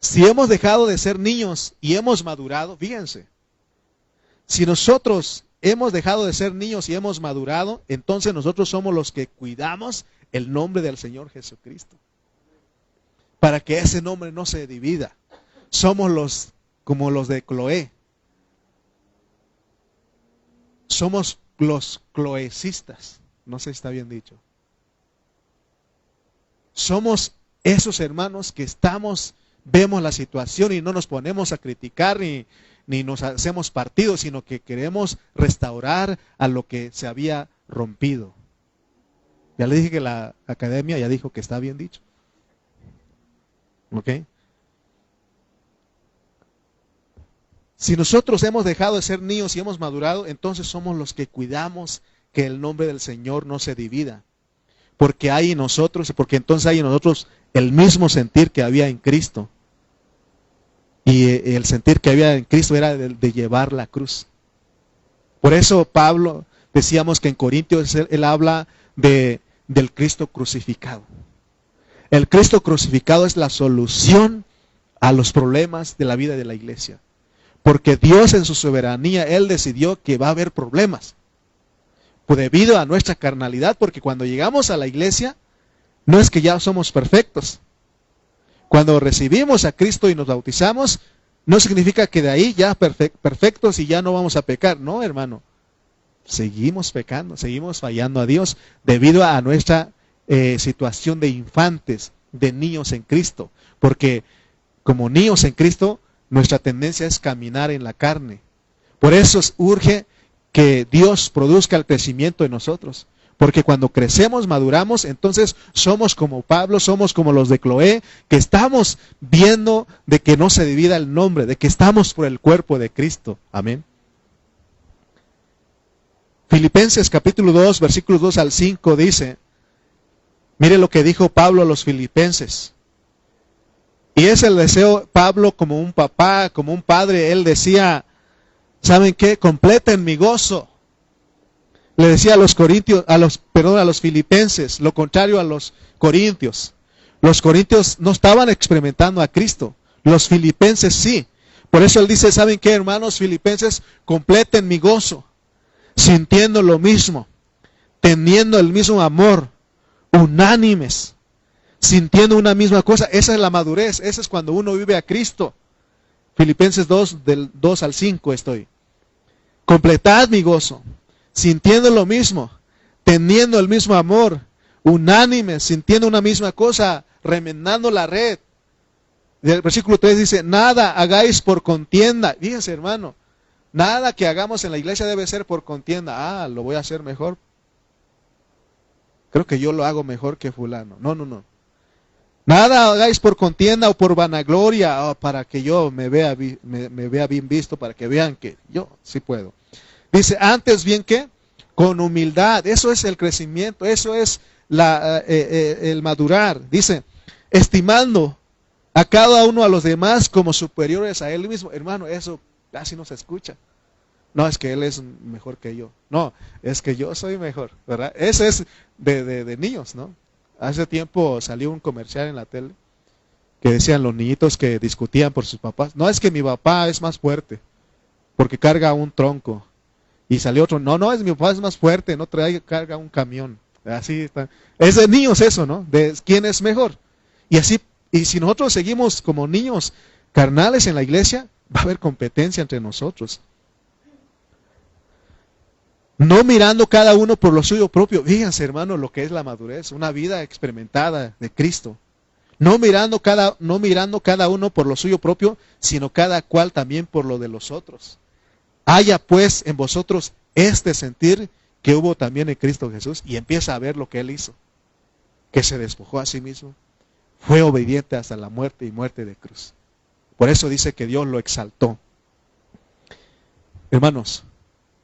Si hemos dejado de ser niños y hemos madurado, fíjense, si nosotros hemos dejado de ser niños y hemos madurado, entonces nosotros somos los que cuidamos el nombre del Señor Jesucristo. Para que ese nombre no se divida. Somos como los de Cloé. Somos los cloecistas. No sé si está bien dicho. Somos esos hermanos que vemos la situación y no nos ponemos a criticar ni nos hacemos partido, sino que queremos restaurar a lo que se había rompido. Ya le dije que la academia ya dijo que está bien dicho. ¿Ok? Si nosotros hemos dejado de ser niños y hemos madurado, entonces somos los que cuidamos que el nombre del Señor no se divida. Porque entonces hay en nosotros el mismo sentir que había en Cristo. Y el sentir que había en Cristo era de llevar la cruz. Por eso Pablo, decíamos que en Corintios él habla del Cristo crucificado. El Cristo crucificado es la solución a los problemas de la vida de la iglesia. Porque Dios en su soberanía, Él decidió que va a haber problemas. Pues debido a nuestra carnalidad, porque cuando llegamos a la iglesia, no es que ya somos perfectos. Cuando recibimos a Cristo y nos bautizamos, no significa que de ahí ya perfectos y ya no vamos a pecar. No, hermano. Seguimos pecando, seguimos fallando a Dios debido a nuestra situación de infantes, de niños en Cristo. Porque como niños en Cristo, nuestra tendencia es caminar en la carne. Por eso urge que Dios produzca el crecimiento en nosotros. Porque cuando crecemos, maduramos, entonces somos como Pablo, somos como los de Cloé, que estamos viendo de que no se divida el nombre, de que estamos por el cuerpo de Cristo. Amén. Filipenses capítulo 2, versículos 2 al 5 dice, mire lo que dijo Pablo a los filipenses. Y es el deseo, Pablo como un papá, como un padre, él decía, ¿saben qué? Completen mi gozo. Le decía a los filipenses, lo contrario a los corintios. Los corintios no estaban experimentando a Cristo, los filipenses sí. Por eso él dice, ¿saben qué, hermanos filipenses? Completen mi gozo, sintiendo lo mismo, teniendo el mismo amor, unánimes, sintiendo una misma cosa. Esa es la madurez, esa es cuando uno vive a Cristo. Filipenses 2, del 2 al 5 estoy. Completad mi gozo, sintiendo lo mismo, teniendo el mismo amor, unánimes, sintiendo una misma cosa, remendando la red. El versículo 3 dice, nada hagáis por contienda. Fíjense, hermano, nada que hagamos en la iglesia debe ser por contienda. Lo voy a hacer mejor. Creo que yo lo hago mejor que fulano. No. Nada hagáis por contienda o por vanagloria, para que yo me vea bien visto, para que vean que yo sí puedo. Dice, antes bien que, con humildad. Eso es el crecimiento, eso es el madurar. Dice, estimando a cada uno a los demás como superiores a él mismo. Hermano, eso casi no se escucha. No, es que él es mejor que yo. No, es que yo soy mejor, ¿verdad? Eso es de niños, ¿no? Hace tiempo salió un comercial en la tele que decían los niñitos que discutían por sus papás. No, es que mi papá es más fuerte porque carga un tronco. Y salió otro, no, mi papá es más fuerte, no carga un camión. Así está. Es de niños eso, ¿no? De quién es mejor. Y así, y si nosotros seguimos como niños carnales en la iglesia, va a haber competencia entre nosotros. No mirando cada uno por lo suyo propio. Fíjense, hermano, lo que es la madurez, una vida experimentada de Cristo. No mirando cada uno por lo suyo propio, sino cada cual también por lo de los otros. Haya pues en vosotros este sentir que hubo también en Cristo Jesús, y empieza a ver lo que Él hizo, que se despojó a sí mismo, fue obediente hasta la muerte y muerte de cruz. Por eso dice que Dios lo exaltó. Hermanos,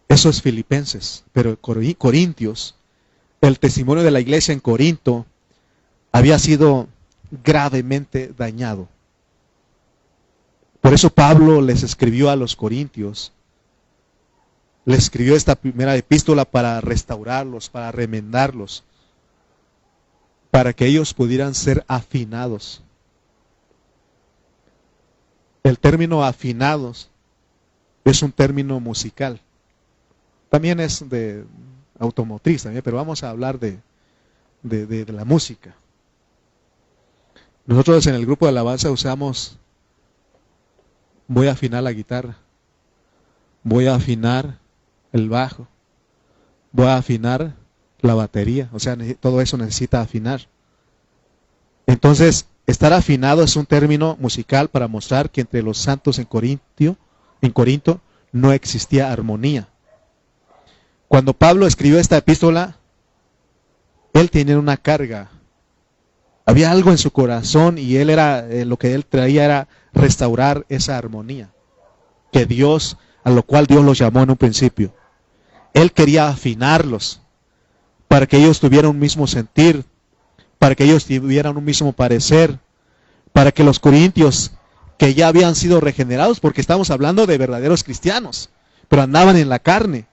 eso es Filipenses, pero Corintios, el testimonio de la iglesia en Corinto había sido gravemente dañado. Por eso Pablo les escribió a los corintios, les escribió esta primera epístola para restaurarlos, para remendarlos, para que ellos pudieran ser afinados. El término afinados es un término musical. También es de automotriz, también, pero vamos a hablar de la música. Nosotros en el grupo de alabanza usamos, voy a afinar la guitarra, voy a afinar el bajo, voy a afinar la batería, o sea, todo eso necesita afinar. Entonces, estar afinado es un término musical para mostrar que entre los santos en Corinto no existía armonía. Cuando Pablo escribió esta epístola, él tenía una carga. Había algo en su corazón y él era lo que él traía era restaurar esa armonía que Dios, a lo cual Dios los llamó en un principio. Él quería afinarlos para que ellos tuvieran un mismo sentir, para que ellos tuvieran un mismo parecer, para que los corintios que ya habían sido regenerados, porque estamos hablando de verdaderos cristianos, pero andaban en la carne,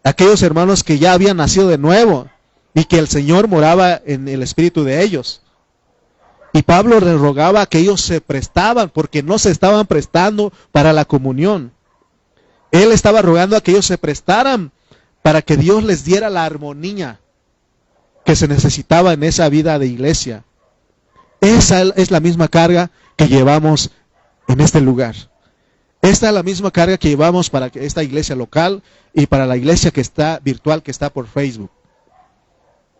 aquellos hermanos que ya habían nacido de nuevo y que el Señor moraba en el espíritu de ellos. Y Pablo les rogaba que ellos se prestaban, porque no se estaban prestando para la comunión. Él estaba rogando a que ellos se prestaran para que Dios les diera la armonía que se necesitaba en esa vida de iglesia. Esa es la misma carga que llevamos en este lugar. Esta es la misma carga que llevamos para esta iglesia local y para la iglesia que está virtual, que está por Facebook.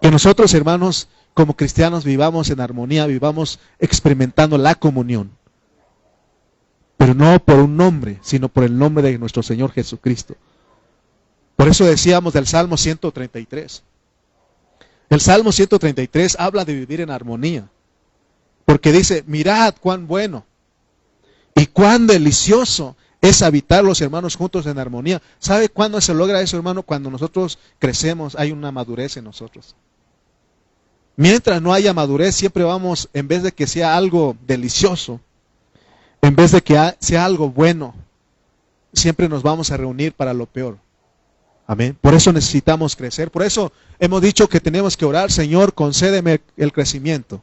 Que nosotros, hermanos, como cristianos vivamos en armonía, vivamos experimentando la comunión. Pero no por un nombre, sino por el nombre de nuestro Señor Jesucristo. Por eso decíamos del Salmo 133. El Salmo 133 habla de vivir en armonía. Porque dice, mirad cuán bueno y cuán delicioso es habitar los hermanos juntos en armonía. ¿Sabe cuándo se logra eso, hermano? Cuando nosotros crecemos, hay una madurez en nosotros. Mientras no haya madurez, siempre vamos, en vez de que sea algo delicioso, en vez de que sea algo bueno, siempre nos vamos a reunir para lo peor. Amén. Por eso necesitamos crecer. Por eso hemos dicho que tenemos que orar, Señor, concédeme el crecimiento.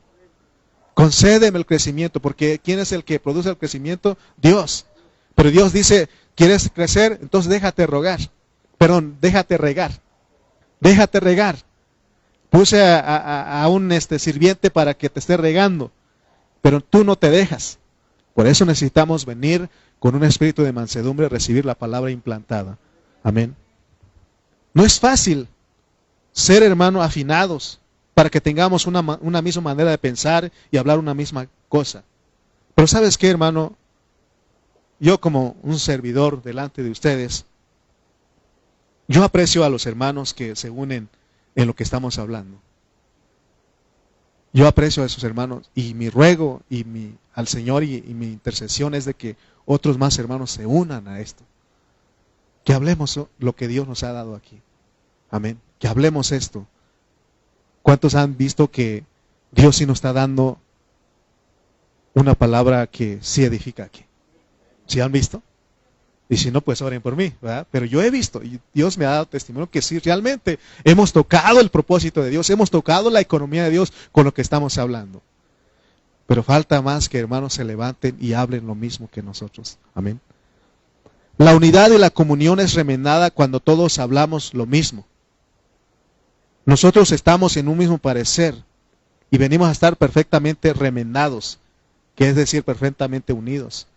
Concédeme el crecimiento, porque ¿quién es el que produce el crecimiento? Dios. Pero Dios dice, ¿quieres crecer? Entonces déjate regar. Déjate regar. Puse a un sirviente para que te esté regando, pero tú no te dejas. Por eso necesitamos venir con un espíritu de mansedumbre, recibir la palabra implantada. Amén. No es fácil ser, hermano, afinados para que tengamos una misma manera de pensar y hablar una misma cosa. Pero ¿sabes qué, hermano? Yo como un servidor delante de ustedes, yo aprecio a los hermanos que se unen en lo que estamos hablando. Yo aprecio a esos hermanos y mi ruego al Señor y mi intercesión es de que otros más hermanos se unan a esto. Que hablemos lo que Dios nos ha dado aquí. Amén. Que hablemos esto. ¿Cuántos han visto que Dios sí nos está dando una palabra que sí edifica aquí? ¿Sí han visto? Y si no, pues oren por mí, ¿verdad? Pero yo he visto, y Dios me ha dado testimonio que sí, realmente hemos tocado el propósito de Dios, hemos tocado la economía de Dios con lo que estamos hablando. Pero falta más que hermanos se levanten y hablen lo mismo que nosotros. Amén. La unidad y la comunión es remendada cuando todos hablamos lo mismo. Nosotros estamos en un mismo parecer. y venimos a estar perfectamente remendados, que es decir, perfectamente unidos.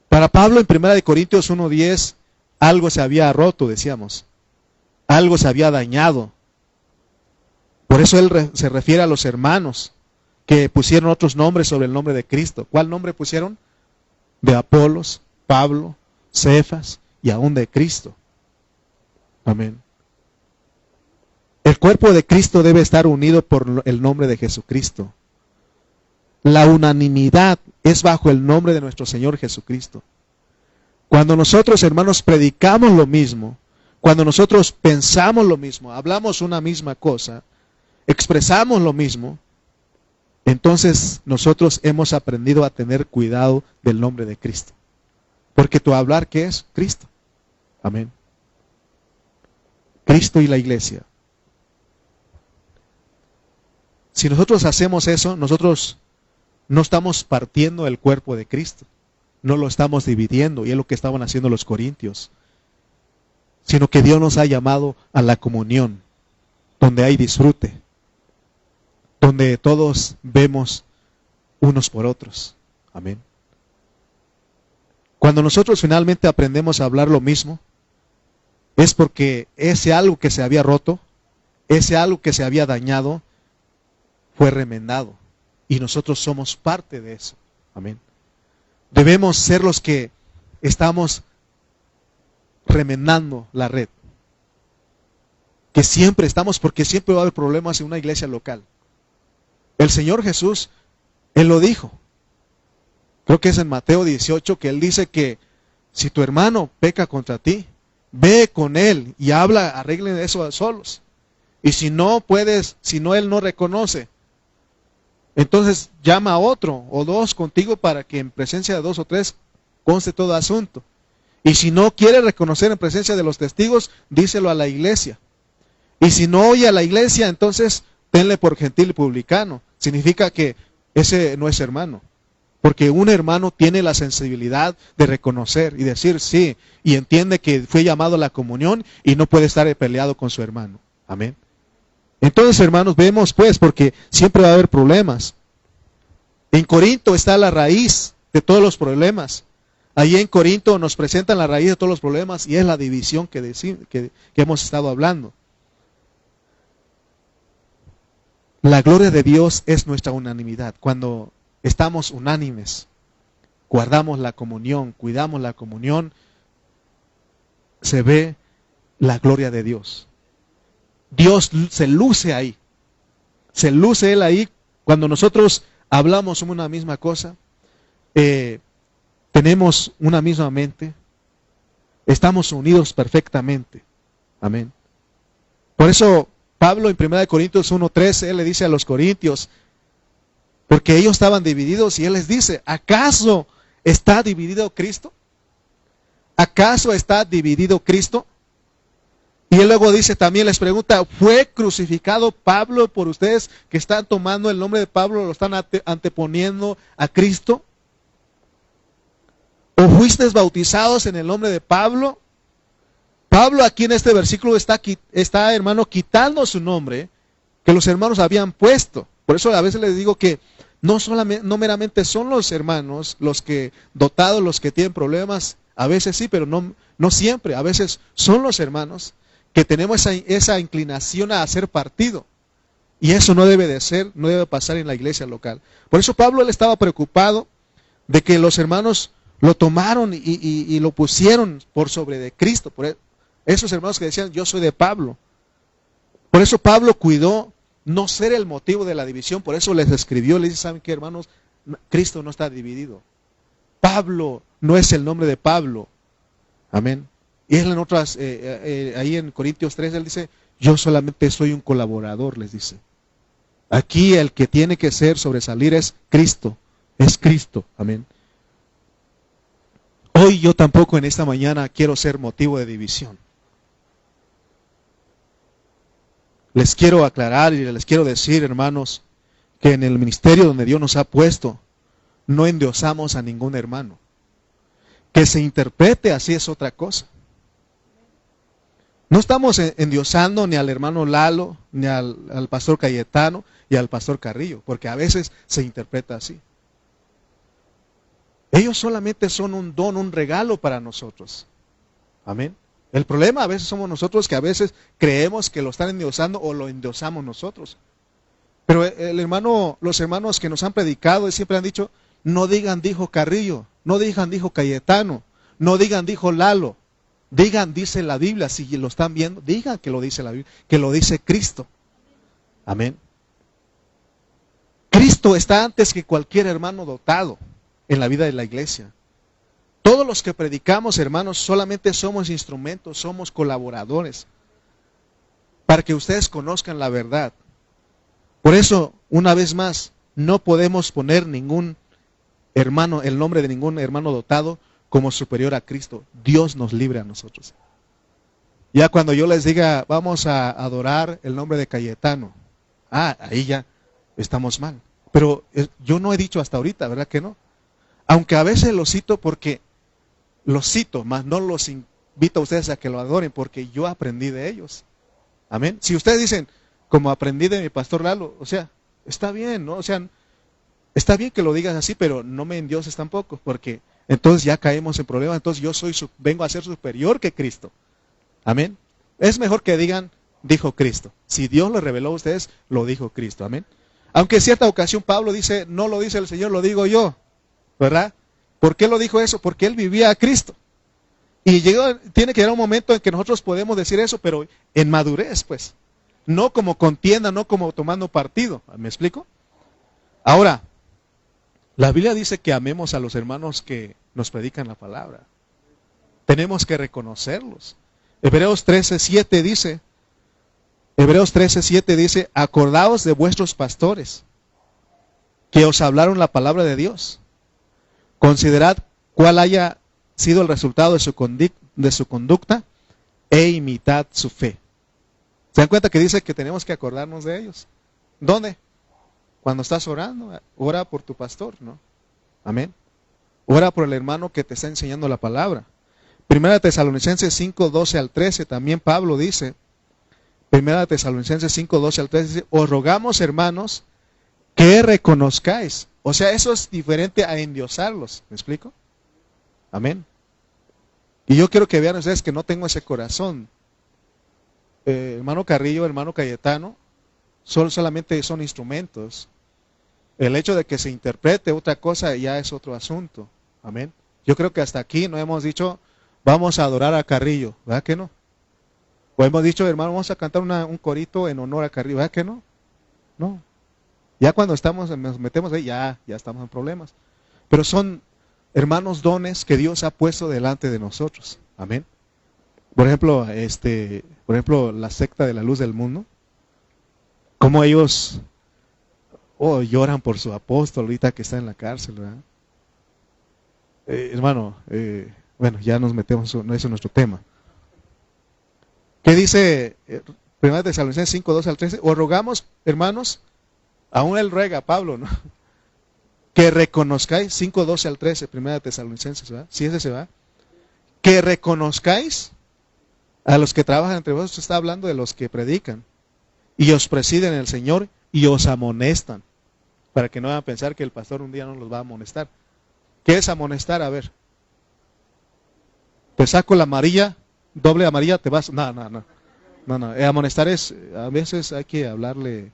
Para Pablo en 1 Corintios 1:10, algo se había roto, decíamos. Algo se había dañado. Por eso él se refiere a los hermanos que pusieron otros nombres sobre el nombre de Cristo. ¿Cuál nombre pusieron? De Apolos, Pablo, Cefas y aún de Cristo. Amén. El cuerpo de Cristo debe estar unido por el nombre de Jesucristo. La unanimidad es bajo el nombre de nuestro Señor Jesucristo. Cuando nosotros, hermanos, predicamos lo mismo, cuando nosotros pensamos lo mismo, hablamos una misma cosa, expresamos lo mismo, entonces nosotros hemos aprendido a tener cuidado del nombre de Cristo. Porque tu hablar, ¿qué es? Cristo. Amén. Cristo y la iglesia. Si nosotros hacemos eso, nosotros no estamos partiendo el cuerpo de Cristo. No lo estamos dividiendo, y es lo que estaban haciendo los corintios. Sino que Dios nos ha llamado a la comunión, donde hay disfrute, donde todos vemos unos por otros. Amén. Cuando nosotros finalmente aprendemos a hablar lo mismo, es porque ese algo que se había roto, ese algo que se había dañado, fue remendado. Y nosotros somos parte de eso. Amén. Debemos ser los que estamos remendando la red. Que siempre estamos, porque siempre va a haber problemas en una iglesia local. El Señor Jesús, Él lo dijo. Creo que es en Mateo 18 que Él dice que si tu hermano peca contra ti, ve con él y arreglen eso a solos. Y si no puedes, si no él no reconoce, entonces llama a otro o dos contigo para que en presencia de 2 o 3 conste todo asunto. Y si no quiere reconocer en presencia de los testigos, díselo a la iglesia. Y si no oye a la iglesia, entonces tenle por gentil y publicano. Significa que ese no es hermano. Porque un hermano tiene la sensibilidad de reconocer y decir sí, y entiende que fue llamado a la comunión y no puede estar peleado con su hermano. Amén. Entonces, hermanos, vemos pues, porque siempre va a haber problemas. En Corinto está la raíz de todos los problemas. Allí en Corinto nos presentan la raíz de todos los problemas y es la división que hemos estado hablando. La gloria de Dios es nuestra unanimidad. Cuando estamos unánimes, guardamos la comunión, cuidamos la comunión, se ve la gloria de Dios. Dios se luce ahí. Se luce Él ahí cuando nosotros hablamos una misma cosa, tenemos una misma mente, estamos unidos perfectamente. Amén. Por eso Pablo en 1 Corintios 1:13, él le dice a los corintios, porque ellos estaban divididos y él les dice, ¿acaso está dividido Cristo? ¿Acaso está dividido Cristo? Y él luego dice, también les pregunta, ¿fue crucificado Pablo por ustedes que están tomando el nombre de Pablo, lo están anteponiendo a Cristo? ¿O fuisteis bautizados en el nombre de Pablo? Pablo aquí en este versículo está, hermano, quitando su nombre que los hermanos habían puesto. Por eso a veces les digo que no meramente son los hermanos los que dotados, los que tienen problemas, a veces sí, pero no siempre, a veces son los hermanos que tenemos esa inclinación a hacer partido. Y eso no debe de ser, no debe pasar en la iglesia local. Por eso Pablo él estaba preocupado de que los hermanos lo tomaron y lo pusieron por sobre de Cristo. Por esos hermanos que decían, yo soy de Pablo. Por eso Pablo cuidó no ser el motivo de la división. Por eso les escribió, les dice, ¿saben qué, hermanos? Cristo no está dividido. Pablo no es el nombre de Pablo. Amén. Y él en otras, ahí en Corintios 3, él dice, yo solamente soy un colaborador, les dice. Aquí el que tiene que sobresalir es Cristo. Es Cristo. Amén. Hoy yo tampoco en esta mañana quiero ser motivo de división. Les quiero aclarar y les quiero decir, hermanos, que en el ministerio donde Dios nos ha puesto, no endiosamos a ningún hermano. Que se interprete así es otra cosa. No estamos endiosando ni al hermano Lalo, ni al pastor Cayetano y al pastor Carrillo, porque a veces se interpreta así. Ellos solamente son un don, un regalo para nosotros. Amén. El problema a veces somos nosotros, que a veces creemos que lo están endiosando o lo endiosamos nosotros. Pero los hermanos que nos han predicado siempre han dicho, no digan dijo Carrillo, no digan dijo Cayetano, no digan dijo Lalo, digan dice la Biblia. Si lo están viendo, digan que lo dice la Biblia, que lo dice Cristo. Amén. Cristo está antes que cualquier hermano dotado en la vida de la iglesia. Todos los que predicamos, hermanos, solamente somos instrumentos, somos colaboradores para que ustedes conozcan la verdad. Por eso, una vez más, no podemos poner ningún hermano, el nombre de ningún hermano dotado como superior a Cristo. Dios nos libre a nosotros. Ya cuando yo les diga, vamos a adorar el nombre de Cayetano, ahí ya estamos mal. Pero yo no he dicho hasta ahorita, ¿verdad que no? Aunque a veces los cito porque los cito, mas no los invito a ustedes a que lo adoren, porque yo aprendí de ellos. Amén. Si ustedes dicen, como aprendí de mi pastor Lalo, o sea, está bien, ¿no? O sea, está bien que lo digas así, pero no me endioses tampoco, porque entonces ya caemos en problemas. Entonces yo vengo a ser superior que Cristo. Amén. Es mejor que digan, dijo Cristo. Si Dios lo reveló a ustedes, lo dijo Cristo. Amén. Aunque en cierta ocasión Pablo dice, no lo dice el Señor, lo digo yo. ¿Verdad? ¿Por qué lo dijo eso? Porque él vivía a Cristo. Y tiene que llegar un momento en que nosotros podemos decir eso, pero en madurez, pues. No como contienda, no como tomando partido. ¿Me explico? Ahora, la Biblia dice que amemos a los hermanos que nos predican la palabra. Tenemos que reconocerlos. Hebreos 13:7 dice, acordaos de vuestros pastores, que os hablaron la palabra de Dios. Considerad cuál haya sido el resultado de su conducta e imitad su fe. ¿Se dan cuenta que dice que tenemos que acordarnos de ellos? ¿Dónde? Cuando estás orando, ora por tu pastor, ¿no? Amén. Ora por el hermano que te está enseñando la palabra. Primera Tesalonicenses 5:12 al 13, también Pablo dice, Primera Tesalonicenses 5:12 al 13, dice, os rogamos, hermanos, que reconozcáis. O sea, eso es diferente a endiosarlos. ¿Me explico? Amén. Y yo quiero que vean ustedes que no tengo ese corazón. Hermano Carrillo, hermano Cayetano, solamente son instrumentos. El hecho de que se interprete otra cosa ya es otro asunto. Amén. Yo creo que hasta aquí no hemos dicho, vamos a adorar a Carrillo. ¿Verdad que no? O hemos dicho, hermano, vamos a cantar un corito en honor a Carrillo. ¿Verdad que no? No. Ya cuando nos metemos ahí, ya estamos en problemas. Pero son, hermanos, dones que Dios ha puesto delante de nosotros. Amén. Por ejemplo, la secta de la luz del mundo, como ellos lloran por su apóstol ahorita que está en la cárcel, ¿verdad? Hermano, bueno, ya nos metemos, no es nuestro tema. ¿Qué dice 1 Tesalonicenses 5:12 al 13? Os rogamos, hermanos, aún él ruega, Pablo, ¿no? Que reconozcáis, 5:12 al 13, 1 Tesalonicenses, ¿verdad? Si ese se va. Que reconozcáis a los que trabajan entre vosotros, está hablando de los que predican, y os presiden el Señor, y os amonestan, para que no vayan a pensar que el pastor un día no los va a amonestar. ¿Qué es amonestar? A ver. Te saco la amarilla, doble amarilla, te vas. No. Amonestar es, a veces hay que hablarle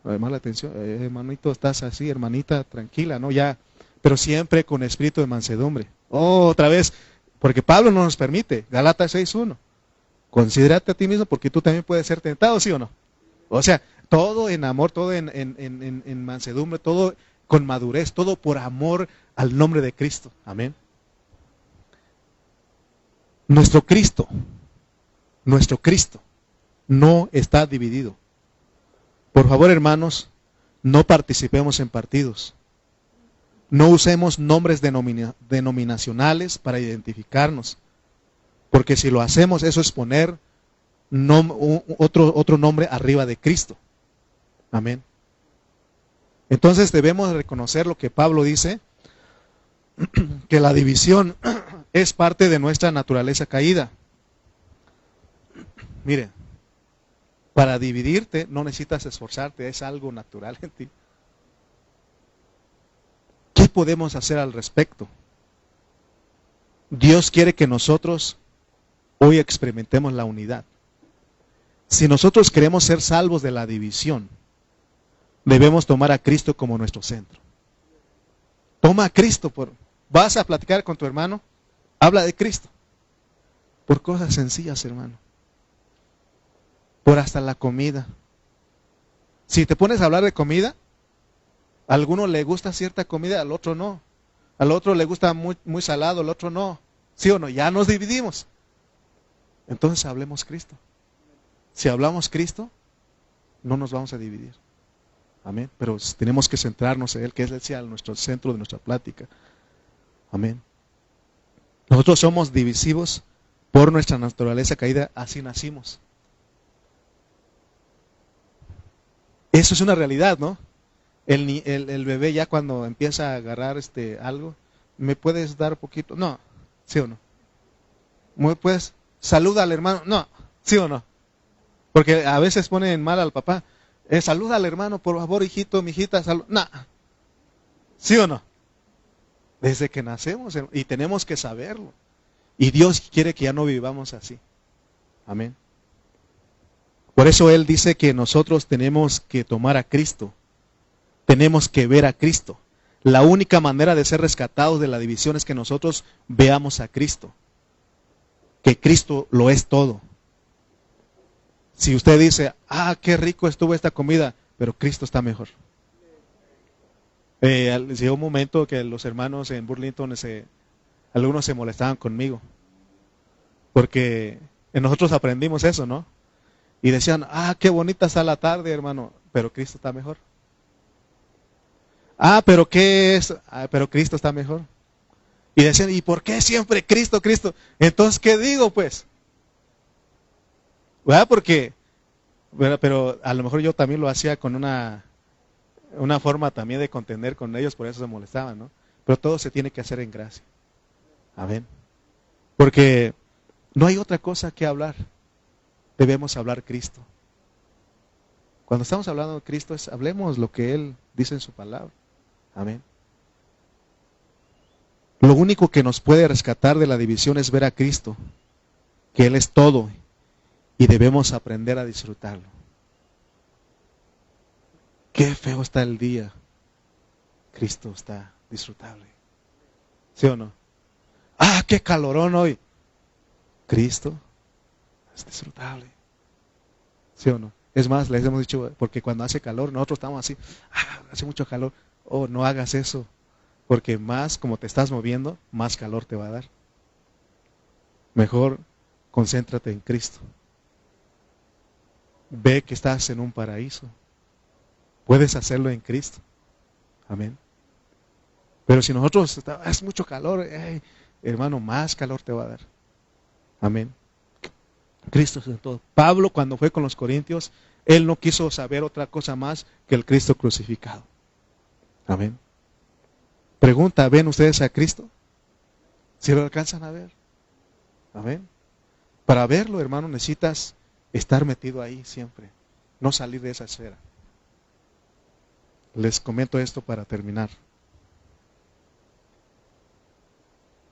más la atención. Hermanito, estás así, hermanita, tranquila, ¿no? Ya, pero siempre con espíritu de mansedumbre. Otra vez, porque Pablo no nos permite. Gálatas 6:1. Considérate a ti mismo porque tú también puedes ser tentado, ¿sí o no? O sea, todo en amor, todo en mansedumbre, todo con madurez, todo por amor al nombre de Cristo. Amén. Nuestro Cristo no está dividido. Por favor, hermanos, no participemos en partidos. No usemos nombres denominacionales para identificarnos. Porque si lo hacemos, eso es poner otro nombre arriba de Cristo. Amén. Entonces debemos reconocer lo que Pablo dice, que la división es parte de nuestra naturaleza caída. mire, para dividirte no necesitas esforzarte, es algo natural en ti. ¿Qué podemos hacer al respecto? Dios quiere que nosotros hoy experimentemos la unidad. Si nosotros queremos ser salvos de la división, debemos tomar a Cristo como nuestro centro. Toma a Cristo. Vas a platicar con tu hermano, habla de Cristo. Por cosas sencillas, hermano. Por hasta la comida. Si te pones a hablar de comida, a alguno le gusta cierta comida, al otro no. Al otro le gusta muy, muy salado, al otro no. ¿Sí o no? Ya nos dividimos. Entonces hablemos Cristo. Si hablamos Cristo, no nos vamos a dividir. Amén. Pero tenemos que centrarnos en Él, que es nuestro centro de nuestra plática. Amén. Nosotros somos divisivos por nuestra naturaleza caída, así nacimos. Eso es una realidad, ¿no? El bebé ya cuando empieza a agarrar algo, ¿me puedes dar un poquito? No, ¿sí o no? ¿Me puedes? Saluda al hermano, no, ¿sí o no? Porque a veces ponen mal al papá. Saluda al hermano, por favor, hijito, mijita, no. ¿Sí o no? Desde que nacemos, y tenemos que saberlo. Y Dios quiere que ya no vivamos así. Amén. Por eso Él dice que nosotros tenemos que tomar a Cristo. Tenemos que ver a Cristo. La única manera de ser rescatados de la división es que nosotros veamos a Cristo. Que Cristo lo es todo. Si usted dice, qué rico estuvo esta comida, pero Cristo está mejor. Llegó un momento que los hermanos en Burlington, algunos se molestaban conmigo. Porque nosotros aprendimos eso, ¿no? Y decían, qué bonita está la tarde, hermano, pero Cristo está mejor. Pero ¿qué es? Pero Cristo está mejor. Y decían, ¿y por qué siempre Cristo, Cristo? Entonces, ¿qué digo, pues? ¿Verdad? Porque, pero a lo mejor yo también lo hacía con una forma también de contender con ellos, por eso se molestaban, ¿no? Pero todo se tiene que hacer en gracia. Amén. Porque no hay otra cosa que hablar. Debemos hablar Cristo. Cuando estamos hablando de Cristo, hablemos lo que Él dice en su palabra. Amén. Lo único que nos puede rescatar de la división es ver a Cristo, que Él es todo, y debemos aprender a disfrutarlo. Qué feo está el día. Cristo está disfrutable. ¿Sí o no? Qué calorón hoy. Cristo es disfrutable. ¿Sí o no? Es más, les hemos dicho, porque cuando hace calor, nosotros estamos así, hace mucho calor. No hagas eso, porque más como te estás moviendo, más calor te va a dar. Mejor concéntrate en Cristo. Ve que estás en un paraíso. Puedes hacerlo en Cristo. Amén. Pero si nosotros, es mucho calor, hermano, más calor te va a dar. Amén. Cristo es en todo. Pablo, cuando fue con los corintios, él no quiso saber otra cosa más que el Cristo crucificado. Amén. Pregunta, ¿ven ustedes a Cristo? ¿Si lo alcanzan a ver? Amén. Para verlo, hermano, necesitas estar metido ahí siempre. No salir de esa esfera. Les comento esto para terminar.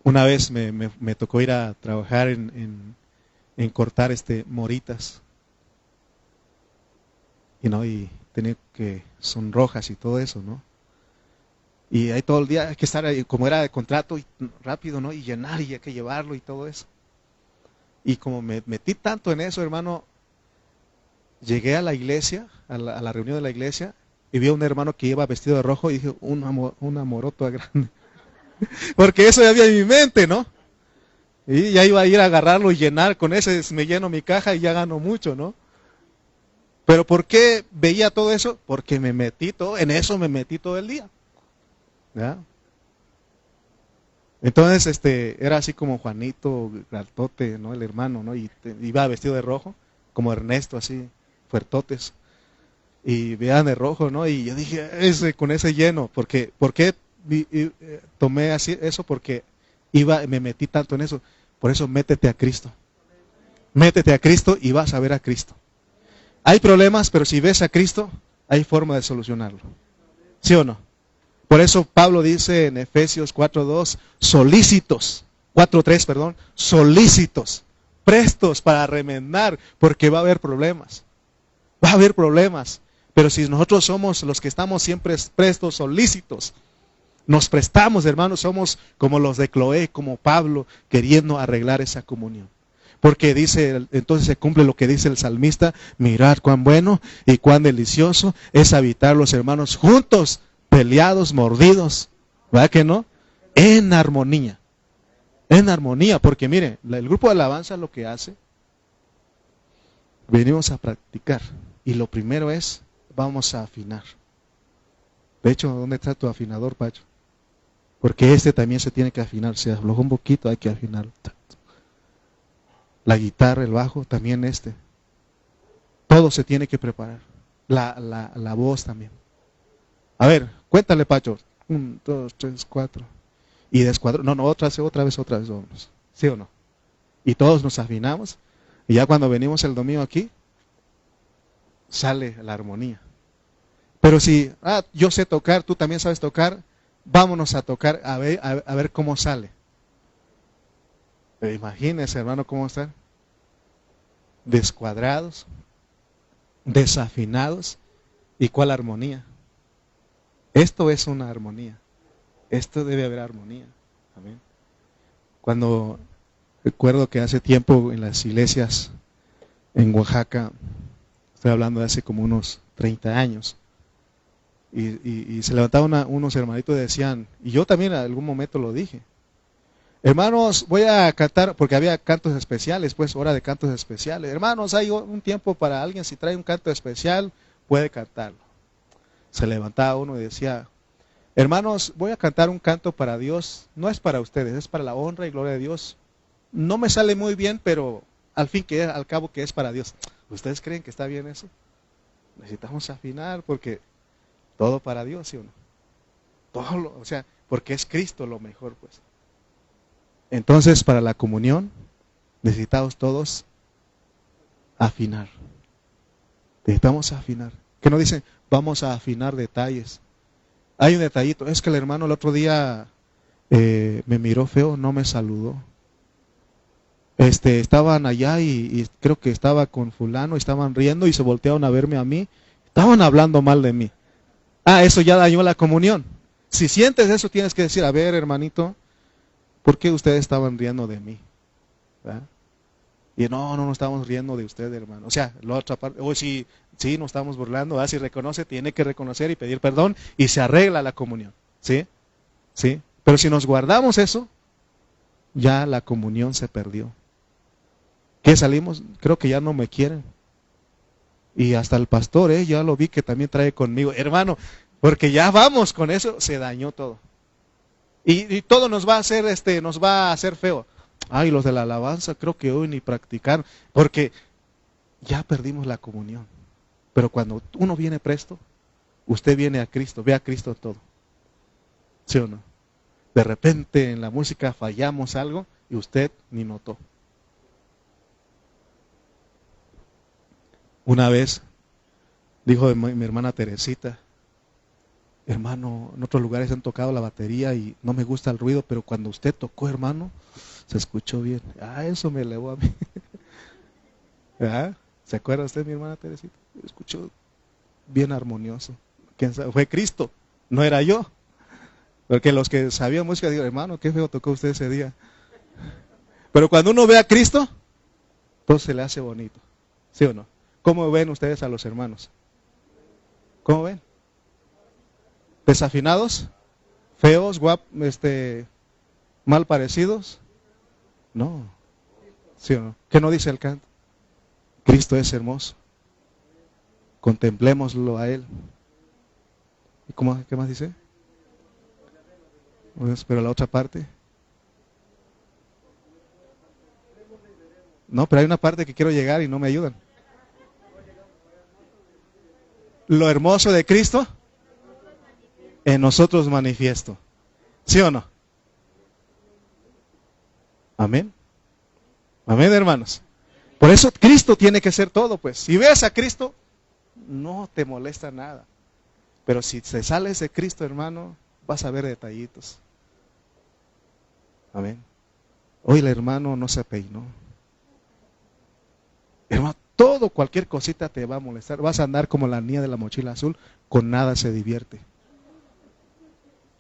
Una vez me tocó ir a trabajar en cortar moritas. Y tenía que, son rojas y todo eso, ¿no? Y ahí todo el día hay que estar ahí, como era de contrato, y rápido, ¿no? Y llenar y hay que llevarlo y todo eso. Y como me metí tanto en eso, hermano, llegué a la iglesia, a la reunión de la iglesia, y vi a un hermano que iba vestido de rojo y dije, una morota grande. Porque eso ya había en mi mente, ¿no? Y ya iba a ir a agarrarlo y llenar, con ese me lleno mi caja y ya gano mucho, ¿no? Pero ¿por qué veía todo eso? Porque en eso me metí todo el día. ¿Ya? Entonces, era así como Juanito, Gartote, ¿no? El hermano, ¿no? Y iba vestido de rojo, como Ernesto, así, fuertotes. Y vean de rojo, ¿no? Y yo dije, con ese lleno, ¿por qué tomé así eso? Porque me metí tanto en eso. Por eso métete a Cristo. Métete a Cristo y vas a ver a Cristo. Hay problemas, pero si ves a Cristo, hay forma de solucionarlo. ¿Sí o no? Por eso Pablo dice en Efesios 4:2, solícitos, 4:3, perdón, solícitos, prestos para remendar, porque va a haber problemas. Va a haber problemas. Pero si nosotros somos los que estamos siempre prestos, solícitos, nos prestamos, hermanos, somos como los de Cloé, como Pablo, queriendo arreglar esa comunión. Porque dice, entonces se cumple lo que dice el salmista, mirad cuán bueno y cuán delicioso es habitar los hermanos juntos, peleados, mordidos, ¿verdad que no? En armonía, porque mire, el grupo de alabanza lo que hace, venimos a practicar, y lo primero es, vamos a afinar. De hecho, ¿dónde está tu afinador, Pacho? Porque este también se tiene que afinar, se aflojó un poquito, hay que afinarlo. La guitarra, el bajo, también todo se tiene que preparar, la voz también. A ver, cuéntale, Pacho. 1, 2, 3, 4. Y descuadro. No, otra vez, vámonos. ¿Sí o no? Y todos nos afinamos. Y ya cuando venimos el domingo aquí, sale la armonía. Pero si, yo sé tocar, tú también sabes tocar, vámonos a tocar a ver cómo sale. Pero imagínense, hermano, cómo están. Descuadrados, desafinados. ¿Y cuál armonía? Esto es una armonía. Esto debe haber armonía. Amén. Cuando recuerdo que hace tiempo en las iglesias en Oaxaca, estoy hablando de hace como unos 30 años, y se levantaban unos hermanitos y decían, y yo también en algún momento lo dije, hermanos, voy a cantar, porque había cantos especiales, pues hora de cantos especiales. Hermanos, hay un tiempo para alguien, si trae un canto especial, puede cantarlo. Se levantaba uno y decía, hermanos, voy a cantar un canto para Dios, no es para ustedes, es para la honra y gloria de Dios. No me sale muy bien, pero al cabo que es para Dios. ¿Ustedes creen que está bien eso? Necesitamos afinar porque todo para Dios, ¿sí o no? Porque es Cristo lo mejor, pues. Entonces, para la comunión, necesitamos todos afinar. Necesitamos afinar. Que no dicen, vamos a afinar detalles. Hay un detallito, es que el hermano el otro día me miró feo, no me saludó. Estaban allá y creo que estaba con fulano, estaban riendo y se voltearon a verme a mí. Estaban hablando mal de mí. Eso ya dañó la comunión. Si sientes eso, tienes que decir, a ver, hermanito, ¿por qué ustedes estaban riendo de mí? ¿Verdad? Y no estamos riendo de usted, hermano. O sea, la otra parte, sí, nos estamos burlando. Si reconoce, tiene que reconocer y pedir perdón y se arregla la comunión. ¿Sí? ¿Sí? Pero si nos guardamos eso, ya la comunión se perdió. ¿Qué salimos? Creo que ya no me quieren. Y hasta el pastor, ya lo vi que también trae conmigo. Hermano, porque ya vamos con eso, se dañó todo. Y todo nos va a hacer feo. Los de la alabanza creo que hoy ni practicaron, porque ya perdimos la comunión. Pero cuando uno viene presto, usted viene a Cristo, ve a Cristo todo. ¿Sí o no? De repente en la música fallamos algo y usted ni notó. Una vez dijo mi hermana Teresita, hermano, en otros lugares han tocado la batería y no me gusta el ruido, pero cuando usted tocó, hermano, se escuchó bien. Eso me elevó a mí. ¿Se acuerda usted, mi hermana Teresita? Escuchó bien armonioso. ¿Quién sabe? Fue Cristo, no era yo. Porque los que sabían música digo, hermano, qué feo tocó usted ese día. Pero cuando uno ve a Cristo, todo se le hace bonito. ¿Sí o no? ¿Cómo ven ustedes a los hermanos? ¿Cómo ven? ¿Desafinados? ¿Feos? ¿Mal parecidos? No. ¿Sí o no? ¿Qué no dice el canto? Cristo es hermoso. Contemplémoslo a Él. ¿Y qué más dice? Pero la otra parte. No, pero hay una parte que quiero llegar y no me ayudan. Lo hermoso de Cristo en nosotros manifiesto. ¿Sí o no? Amén. Amén, hermanos. Por eso Cristo tiene que ser todo, pues. Si ves a Cristo, no te molesta nada. Pero si te sales de Cristo, hermano, vas a ver detallitos. Amén. Hoy el hermano no se peinó. Hermano, todo, cualquier cosita te va a molestar. Vas a andar como la niña de la mochila azul, con nada se divierte.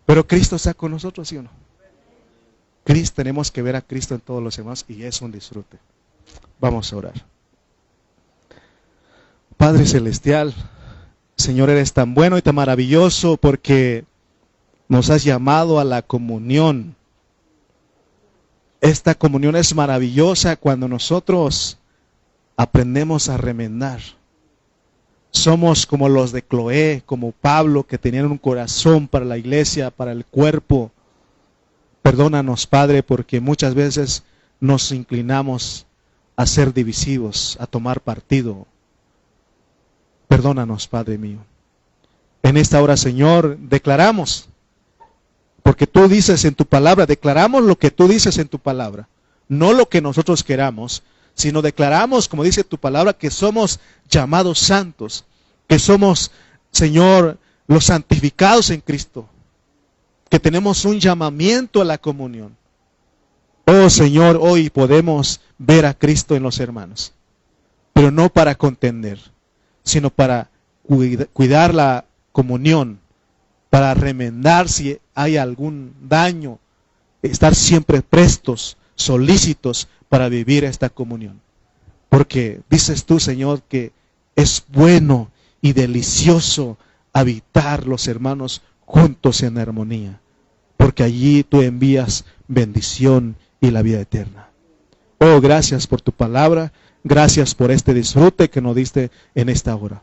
Pero Cristo está con nosotros, ¿sí o no? Cristo, tenemos que ver a Cristo en todos los hermanos y es un disfrute. Vamos a orar. Padre Celestial, Señor, eres tan bueno y tan maravilloso porque nos has llamado a la comunión. Esta comunión es maravillosa cuando nosotros aprendemos a remendar. Somos como los de Cloé, como Pablo, que tenían un corazón para la iglesia, para el cuerpo. Perdónanos, Padre, porque muchas veces nos inclinamos a ser divisivos, a tomar partido. Perdónanos, Padre mío. En esta hora, Señor, declaramos, porque tú dices en tu palabra, declaramos lo que tú dices en tu palabra, no lo que nosotros queramos, sino declaramos, como dice tu palabra, que somos llamados santos, que somos, Señor, los santificados en Cristo, que tenemos un llamamiento a la comunión. Oh Señor, hoy podemos ver a Cristo en los hermanos, pero no para contender, sino para cuidar la comunión, para remendar si hay algún daño, estar siempre prestos, solícitos para vivir esta comunión. Porque dices tú, Señor, que es bueno y delicioso habitar los hermanos juntos en armonía, porque allí tú envías bendición y la vida eterna. Oh, gracias por tu palabra, gracias por este disfrute que nos diste en esta hora.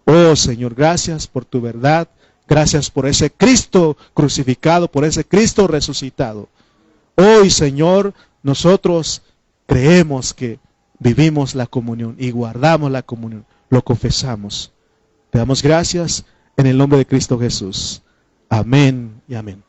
Oh Señor, gracias por tu verdad, gracias por ese Cristo crucificado, por ese Cristo resucitado. Hoy, Señor, nosotros creemos que vivimos la comunión y guardamos la comunión, lo confesamos. Te damos gracias en el nombre de Cristo Jesús. Amén y amén.